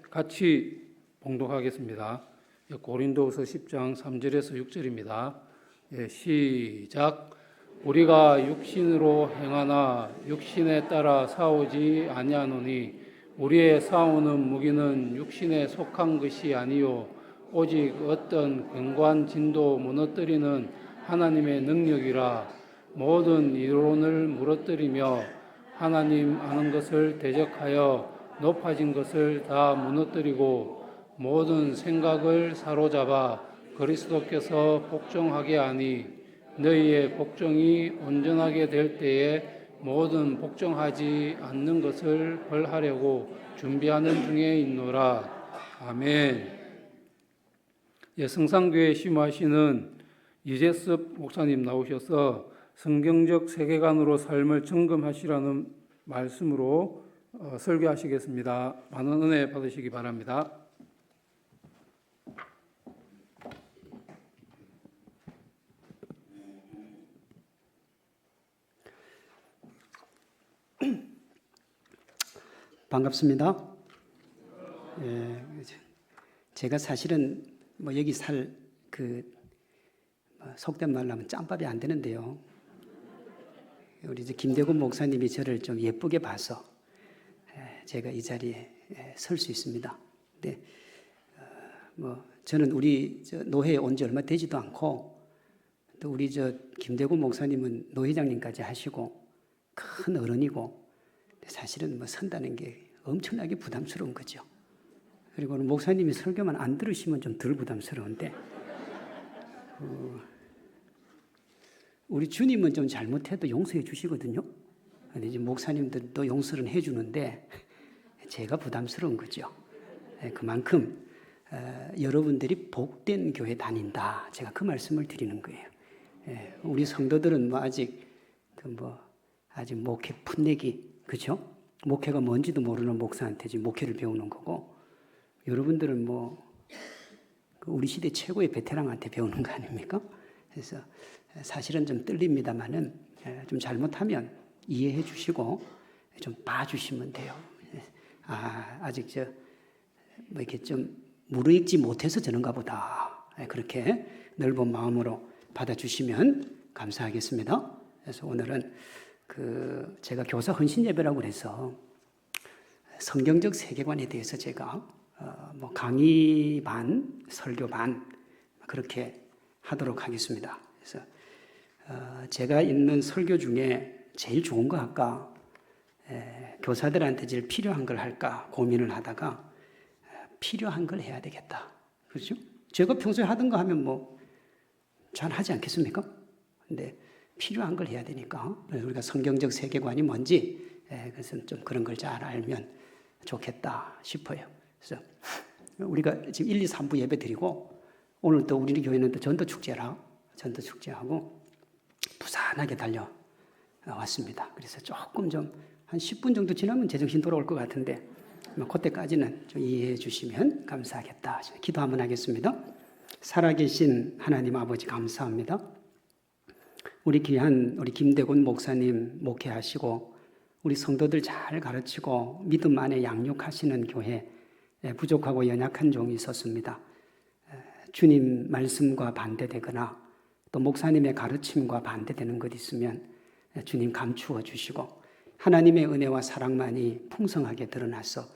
같이 봉독하겠습니다. 고린도후서 10장 3절에서 6절입니다. 시작. 우리가 육신으로 행하나 육신에 따라 싸우지 아니하노니 우리의 싸우는 무기는 육신에 속한 것이 아니요 오직 어떤 견고한 진도 무너뜨리는 하나님의 능력이라. 모든 이론을 무너뜨리며 하나님 아는 것을 대적하여 높아진 것을 다 무너뜨리고 모든 생각을 사로잡아 그리스도께서 복종하게 하니 너희의 복종이 온전하게 될 때에 모든 복종하지 않는 것을 벌하려고 준비하는 중에 있노라. 아멘. 성상교회 심화하시는 이재섭 목사님 나오셔서 성경적 세계관으로 삶을 점검하시라는 말씀으로 설교하시겠습니다. 많은 은혜 받으시기 바랍니다. 반갑습니다. 제가 사실은 여기 살 속된 말로 하면 짬밥이 안 되는데요. 우리 김대곤 목사님이 저를 좀 예쁘게 봐서 제가 이 자리에 설 수 있습니다. 근데 저는 우리 노회에 온 지 얼마 되지도 않고 또 우리 김대곤 목사님은 노회장님까지 하시고 큰 어른이고 사실은 선다는 게 엄청나게 부담스러운 거죠. 그리고 목사님이 설교만 안 들으시면 좀 덜 부담스러운데 우리 주님은 좀 잘못해도 용서해 주시거든요. 근데 이제 목사님들도 용서는 해 주는데 제가 부담스러운 거죠. 그만큼 여러분들이 복된 교회 다닌다. 제가 그 말씀을 드리는 거예요. 우리 성도들은 아직 아직 목회 풋내기, 그렇죠? 목회가 뭔지도 모르는 목사한테 지금 목회를 배우는 거고, 여러분들은 우리 시대 최고의 베테랑한테 배우는 거 아닙니까? 그래서 사실은 좀 떨립니다만은 좀 잘못하면 이해해 주시고 좀 봐주시면 돼요. 아직 이렇게 좀 무르익지 못해서 저런가 보다. 그렇게 넓은 마음으로 받아주시면 감사하겠습니다. 그래서 오늘은 제가 교사 헌신 예배라고 그래서 성경적 세계관에 대해서 제가 강의 반, 설교 반 그렇게 하도록 하겠습니다. 그래서 제가 읽는 설교 중에 제일 좋은 거 할까, 교사들한테 제일 필요한 걸 할까 고민을 하다가 필요한 걸 해야 되겠다. 그렇죠? 제가 평소에 하던 거 하면 잘 하지 않겠습니까? 근데 필요한 걸 해야 되니까 우리가 성경적 세계관이 뭔지 그래서 좀 그런 걸 잘 알면 좋겠다 싶어요. 그래서 우리가 지금 1, 2, 3부 예배 드리고 오늘 또 우리 교회는 또 전도축제라 전도축제하고 부산하게 달려왔습니다. 그래서 조금 좀 한 10분 정도 지나면 제정신 돌아올 것 같은데 그때까지는 좀 이해해 주시면 감사하겠다. 기도 한번 하겠습니다. 살아계신 하나님 아버지 감사합니다. 우리 귀한 우리 김대곤 목사님 목회하시고 우리 성도들 잘 가르치고 믿음 안에 양육하시는 교회, 부족하고 연약한 종이 있었습니다. 주님 말씀과 반대되거나 또 목사님의 가르침과 반대되는 것 있으면 주님 감추어 주시고 하나님의 은혜와 사랑만이 풍성하게 드러나서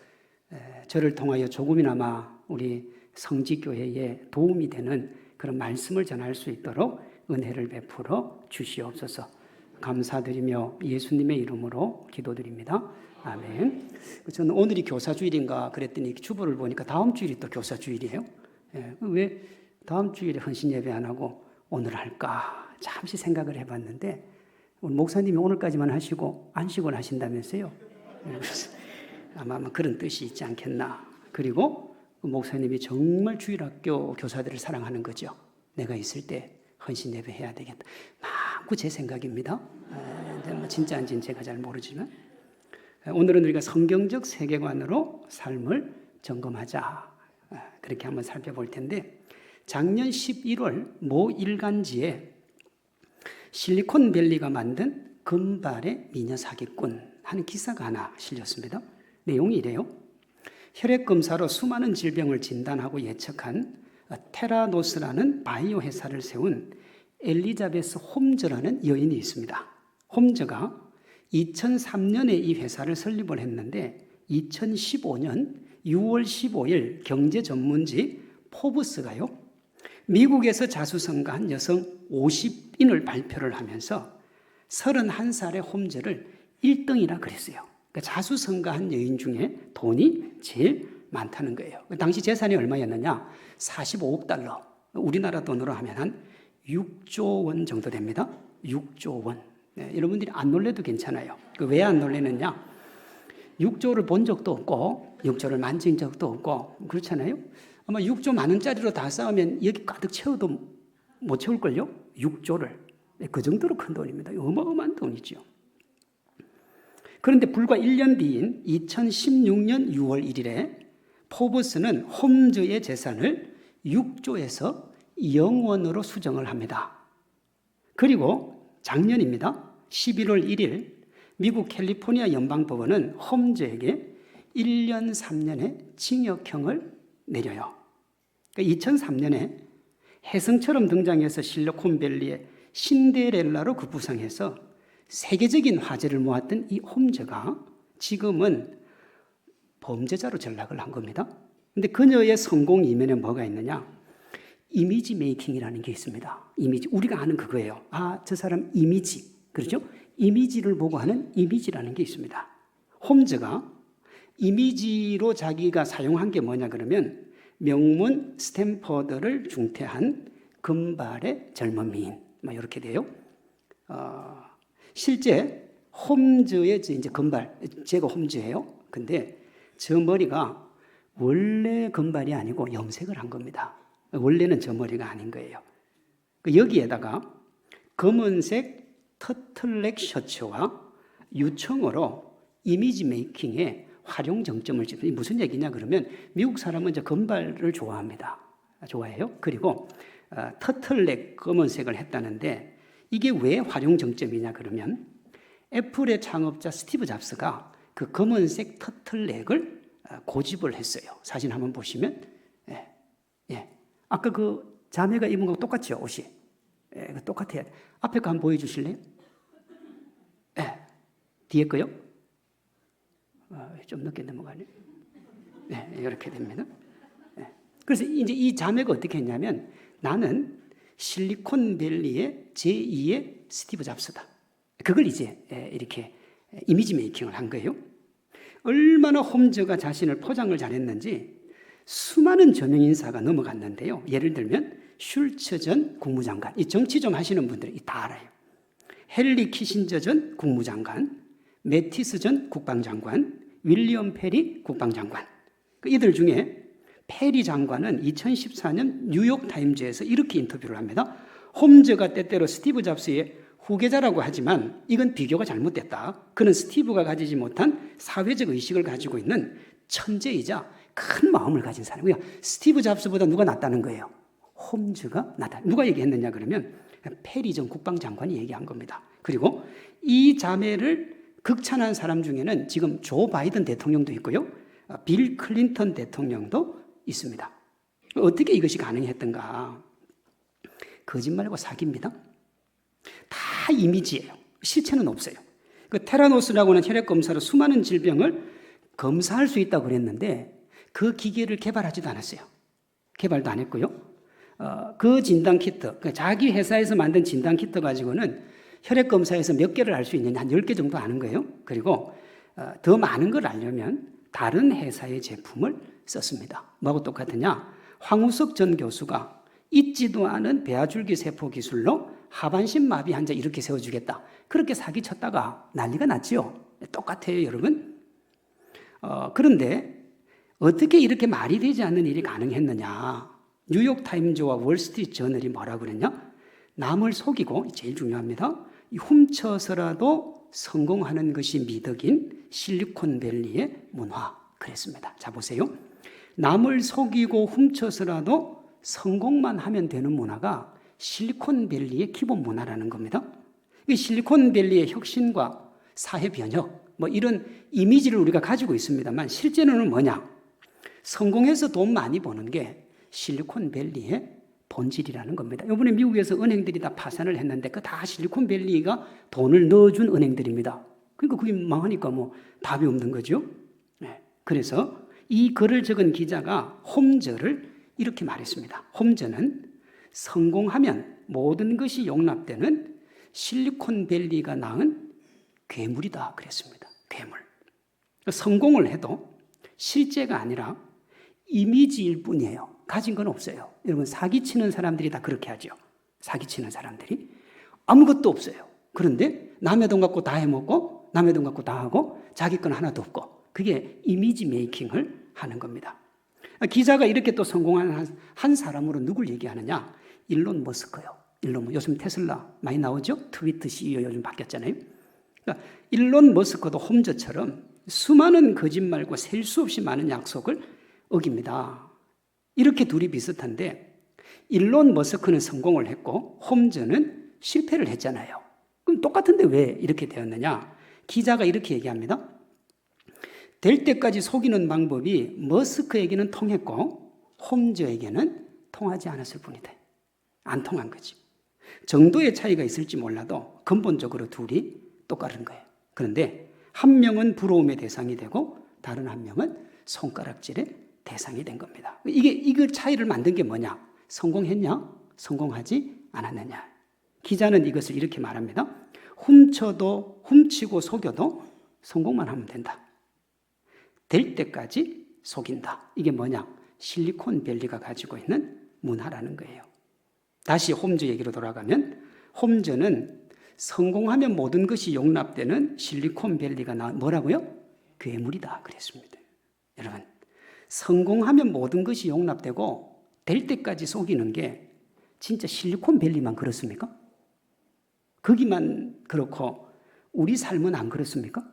저를 통하여 조금이나마 우리 성지교회에 도움이 되는 그런 말씀을 전할 수 있도록 은혜를 베풀어 주시옵소서. 감사드리며 예수님의 이름으로 기도드립니다. 아멘. 저는 오늘이 교사주일인가 그랬더니 주보를 보니까 다음 주일이 또 교사주일이에요. 왜 다음 주일에 헌신 예배 안 하고 오늘 할까 잠시 생각을 해봤는데 우리 목사님이 오늘까지만 하시고 안식을 하신다면서요. 아마 그런 뜻이 있지 않겠나. 그리고 목사님이 정말 주일학교 교사들을 사랑하는 거죠. 내가 있을 때 헌신 예배 해야 되겠다. 마구 제 생각입니다. 진짜인지는 제가 잘 모르지만 오늘은 우리가 성경적 세계관으로 삶을 점검하자. 그렇게 한번 살펴볼 텐데 작년 11월 모 일간지에 실리콘밸리가 만든 금발의 미녀 사기꾼 하는 기사가 하나 실렸습니다. 내용이 이래요. 혈액 검사로 수많은 질병을 진단하고 예측한 테라노스라는 바이오 회사를 세운 엘리자베스 홈즈라는 여인이 있습니다. 홈즈가 2003년에 이 회사를 설립을 했는데 2015년 6월 15일 경제 전문지 포브스가요, 미국에서 자수성가한 여성 50인을 발표를 하면서 31살의 홈즈를 1등이라 그랬어요. 그러니까 자수성가한 여인 중에 돈이 제일 많다는 거예요. 당시 재산이 얼마였느냐? 45억 달러. 우리나라 돈으로 하면 한 6조 원 정도 됩니다. 6조 원. 네, 여러분들이 안 놀래도 괜찮아요. 왜 안 놀래느냐? 6조를 본 적도 없고 6조를 만진 적도 없고 그렇잖아요. 아마 6조 만 원짜리로 다 쌓으면 여기 가득 채워도 못 채울걸요? 6조를. 네, 그 정도로 큰 돈입니다. 어마어마한 돈이죠. 그런데 불과 1년 뒤인 2016년 6월 1일에 포브스는 홈즈의 재산을 6조에서 0원으로 수정을 합니다. 그리고 작년입니다. 11월 1일 미국 캘리포니아 연방법원은 홈즈에게 1년 3년의 징역형을 내려요. 그러니까 2003년에 혜성처럼 등장해서 실리콘밸리의 신데렐라로 급부상해서 세계적인 화제를 모았던 이 홈즈가 지금은 범죄자로 전락을 한 겁니다. 그런데 그녀의 성공 이면에 뭐가 있느냐? 이미지 메이킹이라는 게 있습니다. 이미지, 우리가 아는 그거예요. 아, 저 사람 이미지, 그렇죠? 이미지를 보고 하는 이미지라는 게 있습니다. 홈즈가 이미지로 자기가 사용한 게 뭐냐 그러면 명문 스탠퍼드를 중퇴한 금발의 젊은 미인, 막 이렇게 돼요. 실제 홈즈의 이제 금발, 제가 홈즈예요. 근데 저 머리가 원래 금발이 아니고 염색을 한 겁니다. 원래는 저 머리가 아닌 거예요. 여기에다가 검은색 터틀넥 셔츠와 유청으로 이미지 메이킹에 활용 정점을 찍는, 무슨 얘기냐 그러면 미국 사람은 이제 금발을 좋아합니다. 좋아해요. 그리고 터틀넥 검은색을 했다는데 이게 왜 활용 정점이냐 그러면 애플의 창업자 스티브 잡스가 그 검은색 터틀넥을 고집을 했어요. 사진 한번 보시면, 예. 아까 그 자매가 입은 거 똑같죠, 옷이? 예, 똑같아요. 앞에 거 한번 보여주실래요? 예, 뒤에 거요? 좀 늦게 넘어가네. 네, 이렇게 됩니다. 네. 그래서 이제 이 자매가 어떻게 했냐면 나는 실리콘밸리의 제2의 스티브 잡스다. 그걸 이제 이렇게 이미지 메이킹을 한 거예요. 얼마나 홈즈가 자신을 포장을 잘했는지 수많은 저명 인사가 넘어갔는데요. 예를 들면 슐츠 전 국무장관, 이 정치 좀 하시는 분들이 다 알아요. 헨리 키신저 전 국무장관, 매티스 전 국방장관, 윌리엄 페리 국방장관. 이들 중에 페리 장관은 2014년 뉴욕타임즈에서 이렇게 인터뷰를 합니다. 홈즈가 때때로 스티브 잡스의 후계자라고 하지만 이건 비교가 잘못됐다. 그는 스티브가 가지지 못한 사회적 의식을 가지고 있는 천재이자 큰 마음을 가진 사람이에요. 스티브 잡스보다 누가 낫다는 거예요? 홈즈가 낫다. 누가 얘기했느냐 그러면 페리 전 국방장관이 얘기한 겁니다. 그리고 이 자매를 극찬한 사람 중에는 지금 조 바이든 대통령도 있고요. 빌 클린턴 대통령도 있습니다. 어떻게 이것이 가능했던가? 거짓말과 사기입니다. 다 이미지예요. 실체는 없어요. 그 테라노스라고는 혈액 검사로 수많은 질병을 검사할 수 있다고 그랬는데 그 기계를 개발하지도 않았어요. 개발도 안 했고요. 그 진단 키트, 자기 회사에서 만든 진단 키트 가지고는 혈액 검사에서 몇 개를 알 수 있느냐, 한 10개 정도 아는 거예요. 그리고 더 많은 걸 알려면 다른 회사의 제품을 썼습니다. 뭐하고 똑같으냐? 황우석 전 교수가 있지도 않은 배아줄기 세포 기술로 하반신 마비 환자 이렇게 세워주겠다. 그렇게 사기쳤다가 난리가 났지요. 똑같아요, 여러분. 그런데 어떻게 이렇게 말이 되지 않는 일이 가능했느냐? 뉴욕타임즈와 월스트리트 저널이 뭐라고 그랬냐? 남을 속이고, 제일 중요합니다. 훔쳐서라도 성공하는 것이 미덕인 실리콘밸리의 문화. 그랬습니다. 자, 보세요. 남을 속이고 훔쳐서라도 성공만 하면 되는 문화가 실리콘밸리의 기본 문화라는 겁니다. 이 실리콘밸리의 혁신과 사회 변혁, 뭐 이런 이미지를 우리가 가지고 있습니다만 실제로는 뭐냐? 성공해서 돈 많이 버는 게 실리콘밸리의 본질이라는 겁니다. 이번에 미국에서 은행들이 다 파산을 했는데 그 다 실리콘밸리가 돈을 넣어준 은행들입니다. 그러니까 그게 망하니까 뭐 답이 없는 거죠. 네. 그래서 이 글을 적은 기자가 홈저를 이렇게 말했습니다. 홈저는 성공하면 모든 것이 용납되는 실리콘밸리가 낳은 괴물이다 그랬습니다. 괴물. 성공을 해도 실제가 아니라 이미지일 뿐이에요. 가진 건 없어요. 여러분 사기치는 사람들이 다 그렇게 하죠. 사기치는 사람들이 아무것도 없어요. 그런데 남의 돈 갖고 다 해먹고 남의 돈 갖고 다 하고 자기 건 하나도 없고 그게 이미지 메이킹을 하는 겁니다. 기자가 이렇게 또 성공한 한 사람으로 누굴 얘기하느냐? 일론 머스크요. 요즘 테슬라 많이 나오죠? 트위터 CEO 요즘 바뀌었잖아요. 그러니까 일론 머스크도 홈저처럼 수많은 거짓말과 셀 수 없이 많은 약속을 어깁니다. 이렇게 둘이 비슷한데 일론 머스크는 성공을 했고 홈저는 실패를 했잖아요. 그럼 똑같은데 왜 이렇게 되었느냐? 기자가 이렇게 얘기합니다. 될 때까지 속이는 방법이 머스크에게는 통했고 홈저에게는 통하지 않았을 뿐이다. 안 통한 거지. 정도의 차이가 있을지 몰라도 근본적으로 둘이 똑같은 거예요. 그런데 한 명은 부러움의 대상이 되고 다른 한 명은 손가락질의 대상이 된 겁니다. 이거 차이를 만든 게 뭐냐? 성공했냐? 성공하지 않았느냐? 기자는 이것을 이렇게 말합니다. 훔치고 속여도 성공만 하면 된다. 될 때까지 속인다. 이게 뭐냐? 실리콘밸리가 가지고 있는 문화라는 거예요. 다시 홈저 얘기로 돌아가면 홈저는 성공하면 모든 것이 용납되는 실리콘밸리가 뭐라고요? 괴물이다 그랬습니다. 여러분 성공하면 모든 것이 용납되고 될 때까지 속이는 게 진짜 실리콘밸리만 그렇습니까? 거기만 그렇고 우리 삶은 안 그렇습니까?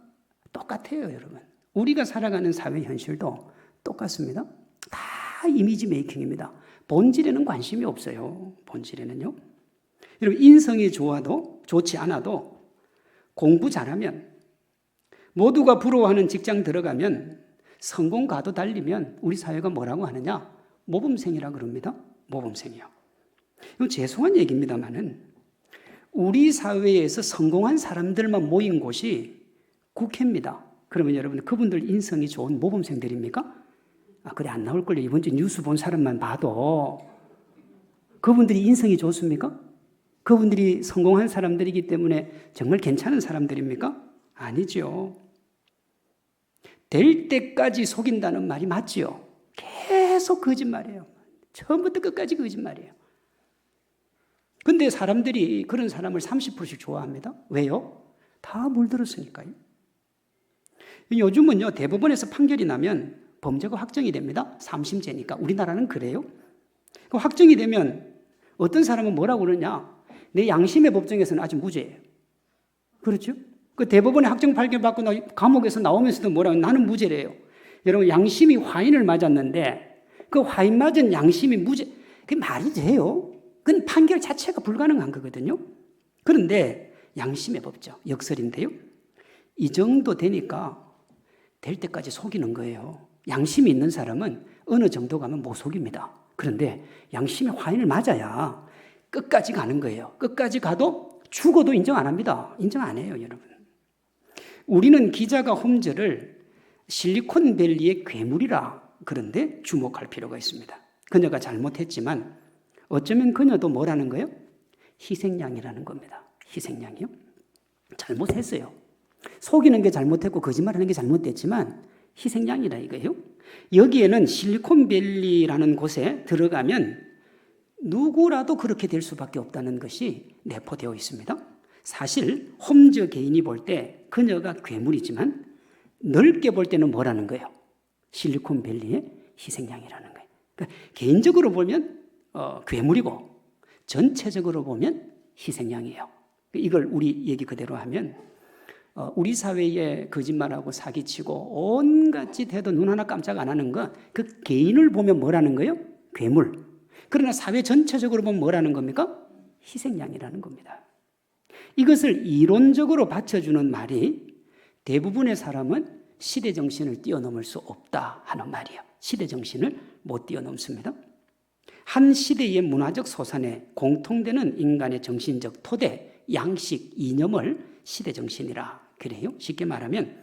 똑같아요 여러분. 우리가 살아가는 사회 현실도 똑같습니다. 다 이미지 메이킹입니다. 본질에는 관심이 없어요. 본질에는요. 여러분 인성이 좋지 않아도 공부 잘하면 모두가 부러워하는 직장 들어가면 성공가도 달리면 우리 사회가 뭐라고 하느냐? 모범생이라 그럽니다. 모범생이요. 이건 죄송한 얘기입니다만은 우리 사회에서 성공한 사람들만 모인 곳이 국회입니다. 그러면 여러분 그분들 인성이 좋은 모범생들입니까? 그래 안 나올걸요. 이번 주 뉴스 본 사람만 봐도 그분들이 인성이 좋습니까? 그분들이 성공한 사람들이기 때문에 정말 괜찮은 사람들입니까? 아니죠. 될 때까지 속인다는 말이 맞지요. 계속 거짓말이에요. 처음부터 끝까지 거짓말이에요. 근데 사람들이 그런 사람을 30%씩 좋아합니다. 왜요? 다 물들었으니까요. 요즘은요, 대법원에서 판결이 나면 범죄가 확정이 됩니다. 3심제니까. 우리나라는 그래요. 확정이 되면 어떤 사람은 뭐라고 그러냐? 내 양심의 법정에서는 아직 무죄예요. 그렇죠? 그 대법원에 확정 판결 받고 감옥에서 나오면서도 뭐라고 나는 무죄래요. 여러분 양심이 화인을 맞았는데 그 화인 맞은 양심이 무죄. 그게 말이 돼요? 그건 판결 자체가 불가능한 거거든요. 그런데 양심의 법정, 역설인데요. 이 정도 되니까 될 때까지 속이는 거예요. 양심이 있는 사람은 어느 정도 가면 못 속입니다. 그런데 양심의 화인을 맞아야 끝까지 가는 거예요. 끝까지 가도 죽어도 인정 안 합니다. 인정 안 해요, 여러분. 우리는 기자가 홈저를 실리콘밸리의 괴물이라 그런데 주목할 필요가 있습니다. 그녀가 잘못했지만 어쩌면 그녀도 뭐라는 거예요? 희생양이라는 겁니다. 희생양이요? 잘못했어요. 속이는 게 잘못했고 거짓말하는 게 잘못됐지만 희생양이라 이거예요. 여기에는 실리콘밸리라는 곳에 들어가면 누구라도 그렇게 될 수밖에 없다는 것이 내포되어 있습니다. 사실 홈저 개인이 볼 때 그녀가 괴물이지만 넓게 볼 때는 뭐라는 거예요? 실리콘밸리의 희생양이라는 거예요. 그러니까 개인적으로 보면 괴물이고 전체적으로 보면 희생양이에요. 이걸 우리 얘기 그대로 하면 우리 사회에 거짓말하고 사기치고 온갖 짓 해도 눈 하나 깜짝 안 하는 건 그 개인을 보면 뭐라는 거예요? 괴물. 그러나 사회 전체적으로 보면 뭐라는 겁니까? 희생양이라는 겁니다. 이것을 이론적으로 받쳐주는 말이 대부분의 사람은 시대 정신을 뛰어넘을 수 없다 하는 말이에요. 시대 정신을 못 뛰어넘습니다. 한 시대의 문화적 소산에 공통되는 인간의 정신적 토대, 양식, 이념을 시대 정신이라 그래요. 쉽게 말하면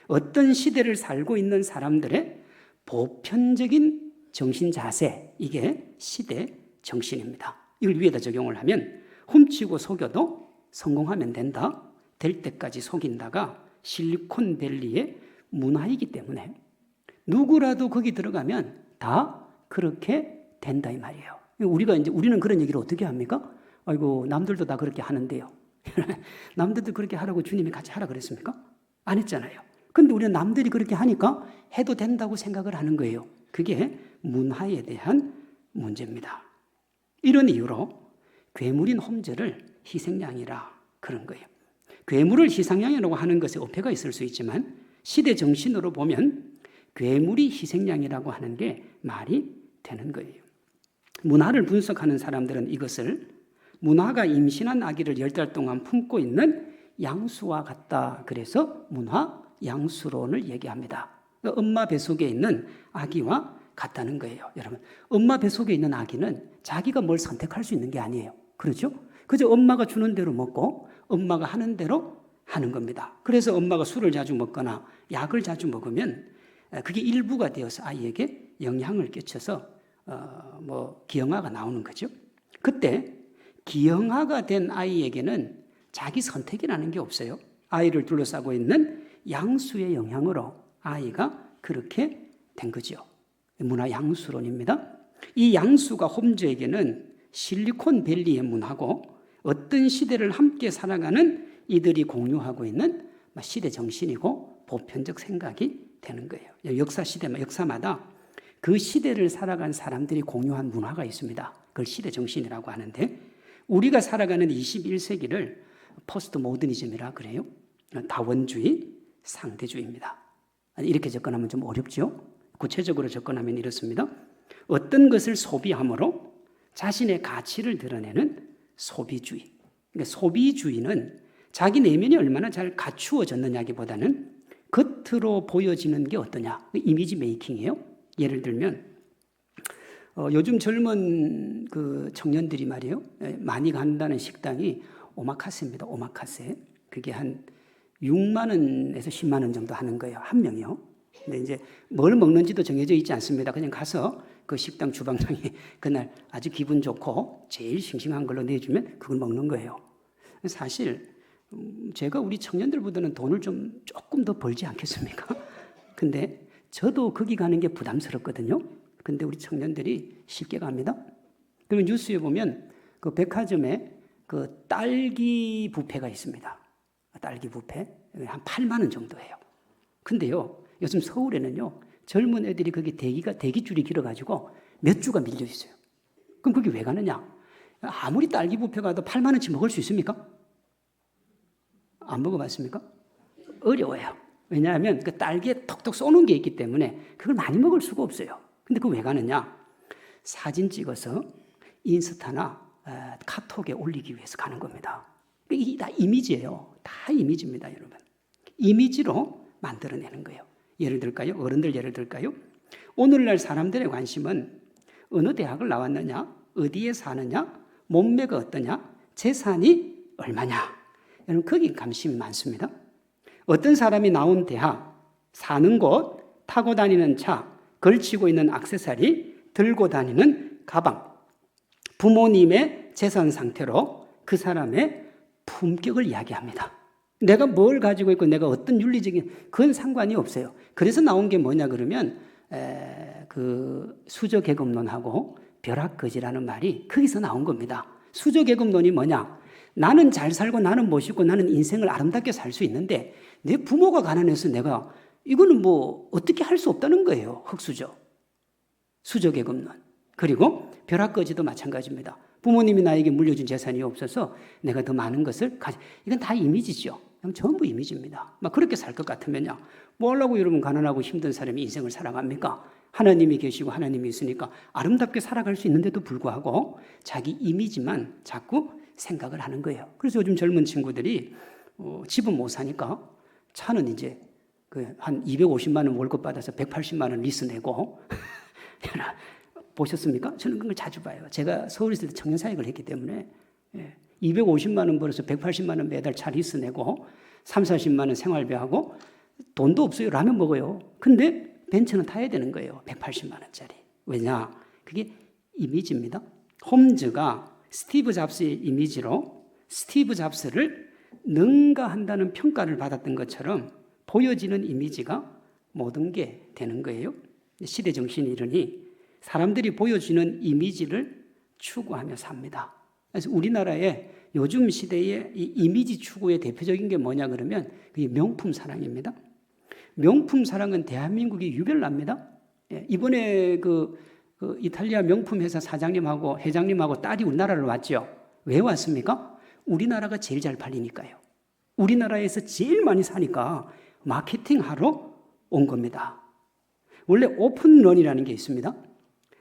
어떤 시대를 살고 있는 사람들의 보편적인 정신 자세, 이게 시대 정신입니다. 이걸 위에다 적용을 하면 훔치고 속여도 성공하면 된다. 될 때까지 속인다가 실리콘밸리의 문화이기 때문에 누구라도 거기 들어가면 다 그렇게 된다 이 말이에요. 우리는 그런 얘기를 어떻게 합니까? 아이고 남들도 다 그렇게 하는데요. 남들도 그렇게 하라고 주님이 같이 하라 그랬습니까? 안 했잖아요. 근데 우리는 남들이 그렇게 하니까 해도 된다고 생각을 하는 거예요. 그게 문화에 대한 문제입니다. 이런 이유로 괴물인 홈즈를 희생양이라 그런 거예요. 괴물을 희생양이라고 하는 것에 어폐가 있을 수 있지만 시대 정신으로 보면 괴물이 희생양이라고 하는 게 말이 되는 거예요. 문화를 분석하는 사람들은 이것을 문화가 임신한 아기를 10달 동안 품고 있는 양수와 같다. 그래서 문화 양수론을 얘기합니다. 엄마 뱃속에 있는 아기와 같다는 거예요. 여러분, 엄마 뱃속에 있는 아기는 자기가 뭘 선택할 수 있는 게 아니에요. 그렇죠? 그저 엄마가 주는 대로 먹고 엄마가 하는 대로 하는 겁니다. 그래서 엄마가 술을 자주 먹거나 약을 자주 먹으면 그게 일부가 되어서 아이에게 영향을 끼쳐서 기형아가 나오는 거죠. 그때 기형아가 된 아이에게는 자기 선택이라는 게 없어요. 아이를 둘러싸고 있는 양수의 영향으로 아이가 그렇게 된 거죠. 문화 양수론입니다. 이 양수가 홈즈에게는 실리콘밸리의 문화고 어떤 시대를 함께 살아가는 이들이 공유하고 있는 시대 정신이고 보편적 생각이 되는 거예요. 역사마다 그 시대를 살아간 사람들이 공유한 문화가 있습니다. 그걸 시대 정신이라고 하는데 우리가 살아가는 21세기를 포스트 모더니즘이라 그래요. 다원주의, 상대주의입니다. 이렇게 접근하면 좀 어렵죠? 구체적으로 접근하면 이렇습니다. 어떤 것을 소비함으로 자신의 가치를 드러내는 소비주의. 그러니까 소비주의는 자기 내면이 얼마나 잘 갖추어졌느냐기보다는 겉으로 보여지는 게 어떠냐. 이미지 메이킹이에요. 예를 들면 요즘 젊은 그 청년들이 말이에요. 많이 간다는 식당이 오마카세입니다. 오마카세. 그게 한 6만 원에서 10만 원 정도 하는 거예요. 한 명이요. 근데 이제 뭘 먹는지도 정해져 있지 않습니다. 그냥 가서 그 식당 주방장이 그날 아주 기분 좋고 제일 싱싱한 걸로 내주면 그걸 먹는 거예요. 사실 제가 우리 청년들보다는 돈을 조금 더 벌지 않겠습니까? 근데 저도 거기 가는 게 부담스럽거든요. 근데 우리 청년들이 쉽게 갑니다. 그리고 뉴스에 보면 그 백화점에 그 딸기 뷔페가 있습니다. 딸기 뷔페 한 8만 원 정도예요. 근데요, 요즘 서울에는요 젊은 애들이 거기 대기줄이 길어가지고 몇 주가 밀려 있어요. 그럼 거기 왜 가느냐? 아무리 딸기 뷔페 가도 8만 원치 먹을 수 있습니까? 안 먹어봤습니까? 어려워요. 왜냐하면 그 딸기에 톡톡 쏘는 게 있기 때문에 그걸 많이 먹을 수가 없어요. 근데 그거 왜 가느냐? 사진 찍어서 인스타나 카톡에 올리기 위해서 가는 겁니다. 이게 다 이미지예요. 다 이미지입니다, 여러분. 이미지로 만들어내는 거예요. 예를 들까요? 어른들 예를 들까요? 오늘날 사람들의 관심은 어느 대학을 나왔느냐, 어디에 사느냐, 몸매가 어떠냐, 재산이 얼마냐. 여러분 거기 관심이 많습니다. 어떤 사람이 나온 대학, 사는 곳, 타고 다니는 차, 걸치고 있는 액세서리, 들고 다니는 가방, 부모님의 재산 상태로 그 사람의 품격을 이야기합니다. 내가 뭘 가지고 있고 내가 어떤 윤리적인 그건 상관이 없어요. 그래서 나온 게 뭐냐 그러면 그 수저계급론하고 벼락거지라는 말이 거기서 나온 겁니다. 수저계급론이 뭐냐? 나는 잘 살고 나는 멋있고 나는 인생을 아름답게 살 수 있는데 내 부모가 가난해서 내가 이거는 뭐 어떻게 할 수 없다는 거예요. 흙수저. 수저계급론. 그리고 벼락거지도 마찬가지입니다. 부모님이 나에게 물려준 재산이 없어서 내가 더 많은 것을 이건 다 이미지죠. 전부 이미지입니다. 막 그렇게 살 것 같으면요. 뭐 하려고 여러분 가난하고 힘든 사람이 인생을 살아갑니까? 하나님이 계시고 하나님이 있으니까 아름답게 살아갈 수 있는데도 불구하고 자기 이미지만 자꾸 생각을 하는 거예요. 그래서 요즘 젊은 친구들이 집은 못 사니까 차는 이제 한 250만 원 월급 받아서 180만 원 리스 내고 보셨습니까? 저는 그걸 자주 봐요. 제가 서울에 있을 때 청년사역을 했기 때문에 250만 원 벌어서 180만 원 매달 차 리스 내고 3, 40만 원 생활비하고 돈도 없어요. 라면 먹어요. 근데 벤츠는 타야 되는 거예요. 180만 원짜리. 왜냐? 그게 이미지입니다. 홈즈가 스티브 잡스의 이미지로 스티브 잡스를 능가한다는 평가를 받았던 것처럼 보여지는 이미지가 모든 게 되는 거예요. 시대 정신이 이러니 사람들이 보여주는 이미지를 추구하며 삽니다. 그래서 우리나라의 요즘 시대의 이 이미지 추구의 대표적인 게 뭐냐 그러면 그게 명품 사랑입니다. 명품 사랑은 대한민국이 유별납니다. 이번에 그 이탈리아 명품 회사 사장님하고 회장님하고 딸이 우리나라를 왔죠. 왜 왔습니까? 우리나라가 제일 잘 팔리니까요. 우리나라에서 제일 많이 사니까 마케팅하러 온 겁니다. 원래 오픈런이라는 게 있습니다.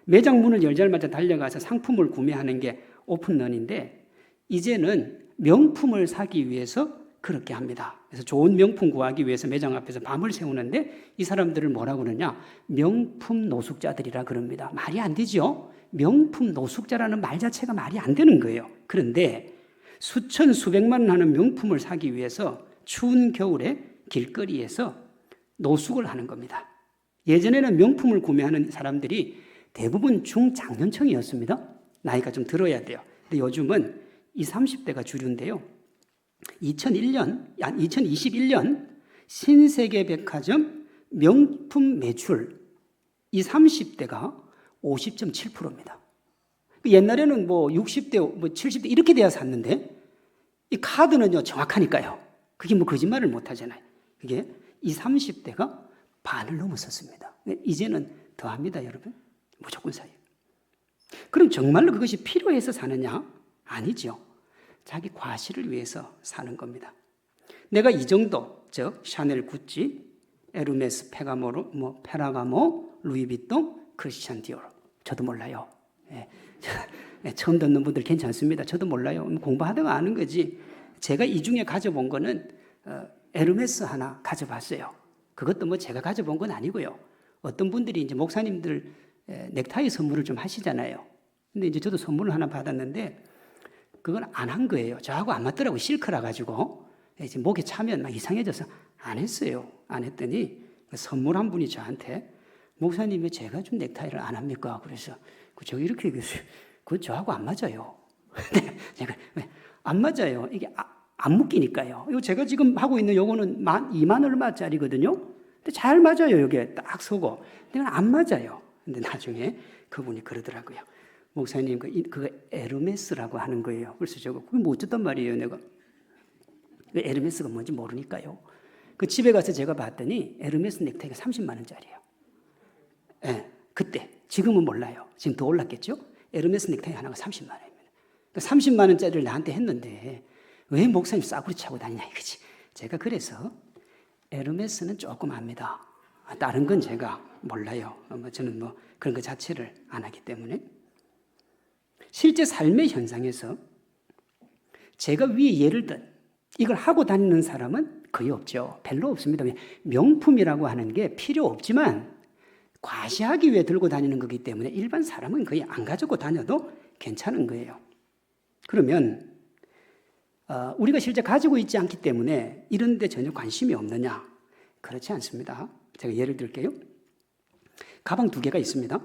매장 문을 열자마자 달려가서 상품을 구매하는 게 오픈런인데 이제는 명품을 사기 위해서 그렇게 합니다. 그래서 좋은 명품 구하기 위해서 매장 앞에서 밤을 새우는데 이 사람들을 뭐라고 그러냐? 명품 노숙자들이라 그럽니다. 말이 안 되죠? 명품 노숙자라는 말 자체가 말이 안 되는 거예요. 그런데 수천 수백만 원 하는 명품을 사기 위해서 추운 겨울에 길거리에서 노숙을 하는 겁니다. 예전에는 명품을 구매하는 사람들이 대부분 중장년층이었습니다. 나이가 좀 들어야 돼요. 근데 요즘은 20, 30대가 주류인데요. 2021년 신세계 백화점 명품 매출 20, 30대가 50.7%입니다. 옛날에는 뭐 60대, 뭐 70대 이렇게 돼야 샀는데 이 카드는요 정확하니까요. 그게 뭐 거짓말을 못 하잖아요. 그게 20, 30대가 반을 넘었었습니다. 이제는 더 합니다, 여러분. 무조건 사요. 그럼 정말로 그것이 필요해서 사느냐? 아니죠. 자기 과시를 위해서 사는 겁니다. 내가 이 정도, 즉 샤넬, 구찌, 에르메스, 페라가모, 루이비통, 크리스찬 디오르. 저도 몰라요. 처음 듣는 분들 괜찮습니다. 저도 몰라요. 공부하다가 아는 거지. 제가 이 중에 가져본 거는 에르메스 하나 가져봤어요. 그것도 뭐 제가 가져본 건 아니고요. 어떤 분들이 이제 목사님들 넥타이 선물을 좀 하시잖아요. 근데 이제 저도 선물을 하나 받았는데 그건 안 한 거예요. 저하고 안 맞더라고요. 실크라 가지고. 이제 목에 차면 막 이상해져서 안 했어요. 안 했더니 선물한 분이 저한테 목사님 왜 제가 좀 넥타이를 안 합니까? 그래서 저 이렇게 얘기했어요. 그거 저하고 안 맞아요. 제가 안 맞아요. 이게 안 묶이니까요. 이거 제가 지금 하고 있는 요거는 2만 얼마짜리거든요. 근데 잘 맞아요. 여기에 딱 서고. 근데 안 맞아요. 근데 나중에 그분이 그러더라고요. 목사님, 그거 에르메스라고 하는 거예요. 그래서 저거, 그게 뭐 어쨌단 말이에요, 내가. 에르메스가 뭔지 모르니까요. 그 집에 가서 제가 봤더니 에르메스 넥타이가 30만 원짜리예요. 예, 그때. 지금은 몰라요. 지금 더 올랐겠죠? 에르메스 넥타이 하나가 30만 원입니다. 그러니까 30만 원짜리를 나한테 했는데 왜 목사님 싸구려 차고 다니냐 이거지. 제가 그래서 에르메스는 조금 압니다. 다른 건 제가 몰라요. 저는 뭐 그런 것 자체를 안 하기 때문에. 실제 삶의 현상에서 제가 위에 예를 든 이걸 하고 다니는 사람은 거의 없죠. 별로 없습니다. 명품이라고 하는 게 필요 없지만 과시하기 위해 들고 다니는 거기 때문에 일반 사람은 거의 안 가지고 다녀도 괜찮은 거예요. 그러면 우리가 실제 가지고 있지 않기 때문에 이런 데 전혀 관심이 없느냐? 그렇지 않습니다. 제가 예를 들게요. 가방 2개가 있습니다.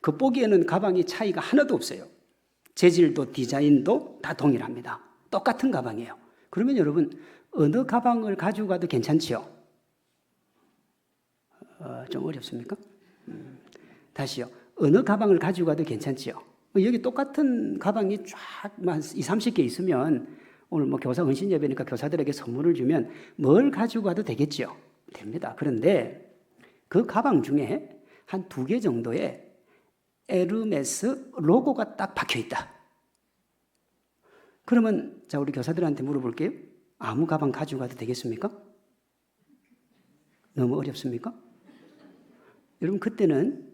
겉보기에는 가방이 차이가 하나도 없어요. 재질도 디자인도 다 동일합니다. 똑같은 가방이에요. 그러면 여러분 어느 가방을 가지고 가도 괜찮지요? 좀 어렵습니까? 다시요. 어느 가방을 가지고 가도 괜찮지요? 여기 똑같은 가방이 쫙 20, 30개 있으면 오늘 뭐 교사 헌신 예배니까 교사들에게 선물을 주면 뭘 가지고 가도 되겠죠? 됩니다. 그런데 그 가방 중에 한 2개 정도의 에르메스 로고가 딱 박혀 있다. 그러면 자 우리 교사들한테 물어볼게요. 아무 가방 가지고 가도 되겠습니까? 너무 어렵습니까? 여러분 그때는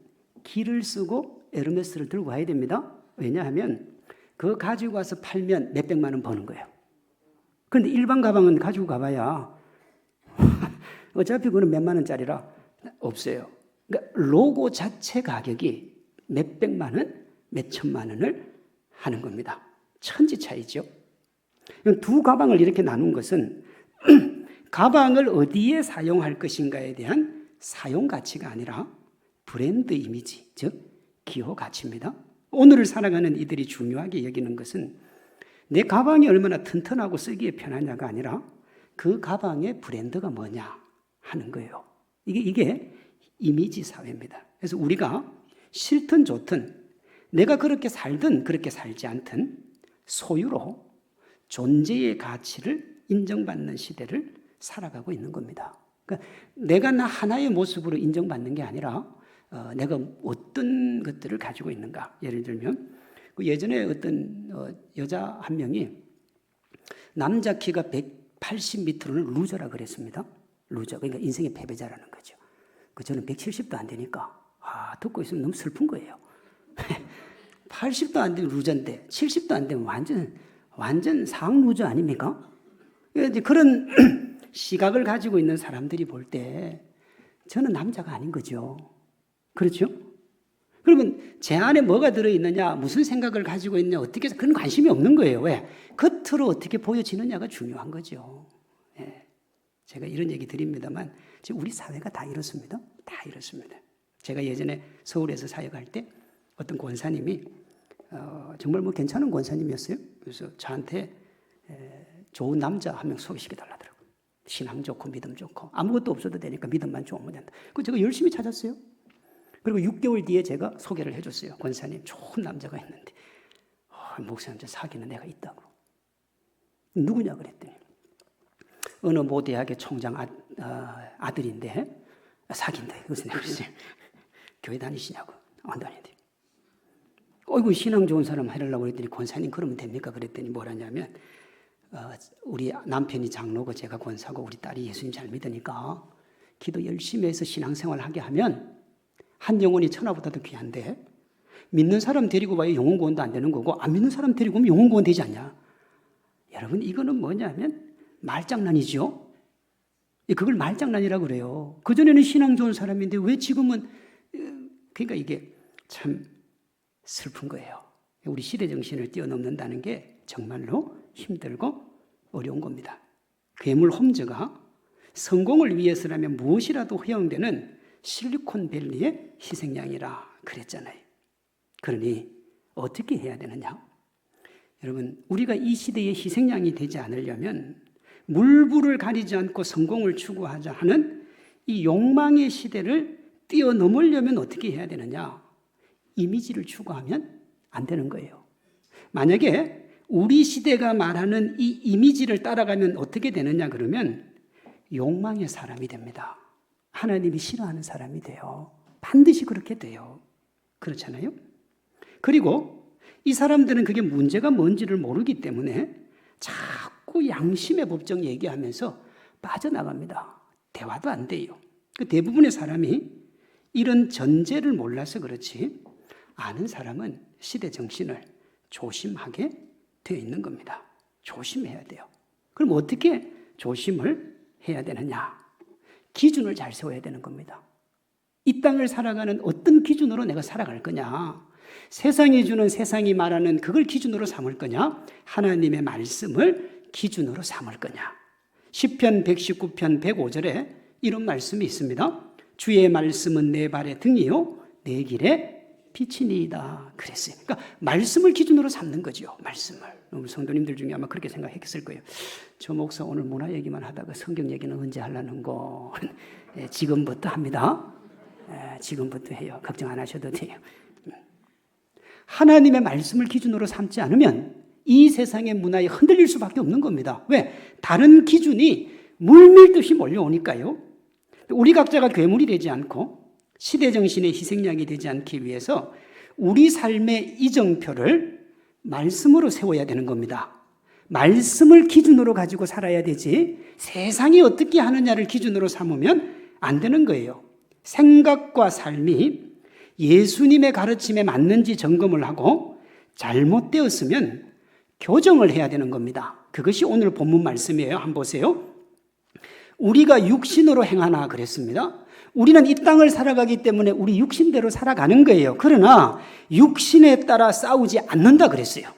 기를 쓰고 에르메스를 들고 가야 됩니다. 왜냐하면 그거 가지고 와서 팔면 몇백만 원 버는 거예요. 그런데 일반 가방은 가지고 가봐야 어차피 그거는 몇만 원짜리라 없어요. 그러니까 로고 자체 가격이 몇백만 원, 몇천만 원을 하는 겁니다. 천지 차이죠. 두 가방을 이렇게 나눈 것은 가방을 어디에 사용할 것인가에 대한 사용 가치가 아니라 브랜드 이미지, 즉 기호 가치입니다. 오늘을 살아가는 이들이 중요하게 여기는 것은 내 가방이 얼마나 튼튼하고 쓰기에 편하냐가 아니라 그 가방의 브랜드가 뭐냐 하는 거예요. 이게 이미지 사회입니다. 그래서 우리가 싫든 좋든 내가 그렇게 살든 그렇게 살지 않든 소유로 존재의 가치를 인정받는 시대를 살아가고 있는 겁니다. 그러니까 내가 나 하나의 모습으로 인정받는 게 아니라 내가 어떤 것들을 가지고 있는가. 예를 들면 예전에 어떤 여자 한 명이 남자 키가 180m는 루저라 그랬습니다. 루저, 그러니까 인생의 패배자라는 거죠. 저는 170도 안 되니까 듣고 있으면 너무 슬픈 거예요. 80도 안 되면 루저인데 70도 안 되면 완전 상황 루저 아닙니까? 그런 시각을 가지고 있는 사람들이 볼 때 저는 남자가 아닌 거죠. 그렇죠? 그러면 제 안에 뭐가 들어있느냐, 무슨 생각을 가지고 있느냐, 어떻게 해서 그런 관심이 없는 거예요. 왜? 겉으로 어떻게 보여지느냐가 중요한 거죠. 예. 제가 이런 얘기 드립니다만 지금 우리 사회가 다 이렇습니다. 다 이렇습니다. 제가 예전에 서울에서 사역할 때 어떤 권사님이 정말 괜찮은 권사님이었어요. 그래서 저한테 좋은 남자 한 명 소개시켜달라더라고요. 신앙 좋고 믿음 좋고 아무것도 없어도 되니까 믿음만 좋으면 된다. 그래서 제가 열심히 찾았어요. 그리고 6개월 뒤에 제가 소개를 해줬어요. 권사님 좋은 남자가 있는데 목사님 저 사귀는 애가 있다고. 누구냐 그랬더니 어느 모 대학의 총장 아들인데 사귄다. 그래서 내가 그랬어요. 교회 다니시냐고. 안 다니는데. 어이구 신앙 좋은 사람 해달라고 그랬더니 권사님 그러면 됩니까? 그랬더니 뭐라냐면 우리 남편이 장로고 제가 권사고 우리 딸이 예수님 잘 믿으니까 기도 열심히 해서 신앙생활 하게 하면 한 영혼이 천하보다도 귀한데 믿는 사람 데리고 와야 영혼 구원도 안 되는 거고 안 믿는 사람 데리고 오면 영혼 구원 되지 않냐? 여러분 이거는 뭐냐면 말장난이죠. 그걸 말장난이라고 그래요. 그전에는 신앙 좋은 사람인데 왜 지금은 그러니까 이게 참 슬픈 거예요. 우리 시대 정신을 뛰어넘는다는 게 정말로 힘들고 어려운 겁니다. 괴물 홈즈가 성공을 위해서라면 무엇이라도 허용되는 실리콘밸리의 희생양이라 그랬잖아요. 그러니 어떻게 해야 되느냐? 여러분 우리가 이 시대의 희생양이 되지 않으려면 물불을 가리지 않고 성공을 추구하자 하는 이 욕망의 시대를 뛰어넘으려면 어떻게 해야 되느냐? 이미지를 추구하면 안 되는 거예요. 만약에 우리 시대가 말하는 이 이미지를 따라가면 어떻게 되느냐 그러면 욕망의 사람이 됩니다. 하나님이 싫어하는 사람이 돼요. 반드시 그렇게 돼요. 그렇잖아요? 그리고 이 사람들은 그게 문제가 뭔지를 모르기 때문에 자꾸 양심의 법정 얘기하면서 빠져나갑니다. 대화도 안 돼요. 대부분의 사람이 이런 전제를 몰라서 그렇지 아는 사람은 시대 정신을 조심하게 되어 있는 겁니다. 조심해야 돼요. 그럼 어떻게 조심을 해야 되느냐? 기준을 잘 세워야 되는 겁니다. 이 땅을 살아가는 어떤 기준으로 내가 살아갈 거냐? 세상이 주는 세상이 말하는 그걸 기준으로 삼을 거냐? 하나님의 말씀을 기준으로 삼을 거냐? 시편 119편 105절에 이런 말씀이 있습니다. 주의 말씀은 내 발의 등이요 내 길에 빛이니이다 그랬어요. 그러니까 말씀을 기준으로 삼는 거죠. 말씀을. 우리 성도님들 중에 아마 그렇게 생각했을 거예요. 저 목사 오늘 문화 얘기만 하다가 성경 얘기는 언제 하려는 거? 지금부터 합니다. 지금부터 해요. 걱정 안 하셔도 돼요. 하나님의 말씀을 기준으로 삼지 않으면 이 세상의 문화에 흔들릴 수밖에 없는 겁니다. 왜? 다른 기준이 물밀듯이 몰려오니까요. 우리 각자가 괴물이 되지 않고 시대 정신의 희생양이 되지 않기 위해서 우리 삶의 이정표를 말씀으로 세워야 되는 겁니다. 말씀을 기준으로 가지고 살아야 되지 세상이 어떻게 하느냐를 기준으로 삼으면 안 되는 거예요. 생각과 삶이 예수님의 가르침에 맞는지 점검을 하고 잘못되었으면 교정을 해야 되는 겁니다. 그것이 오늘 본문 말씀이에요. 한번 보세요. 우리가 육신으로 행하나 그랬습니다. 우리는 이 땅을 살아가기 때문에 우리 육신대로 살아가는 거예요. 그러나 육신에 따라 싸우지 않는다 그랬어요.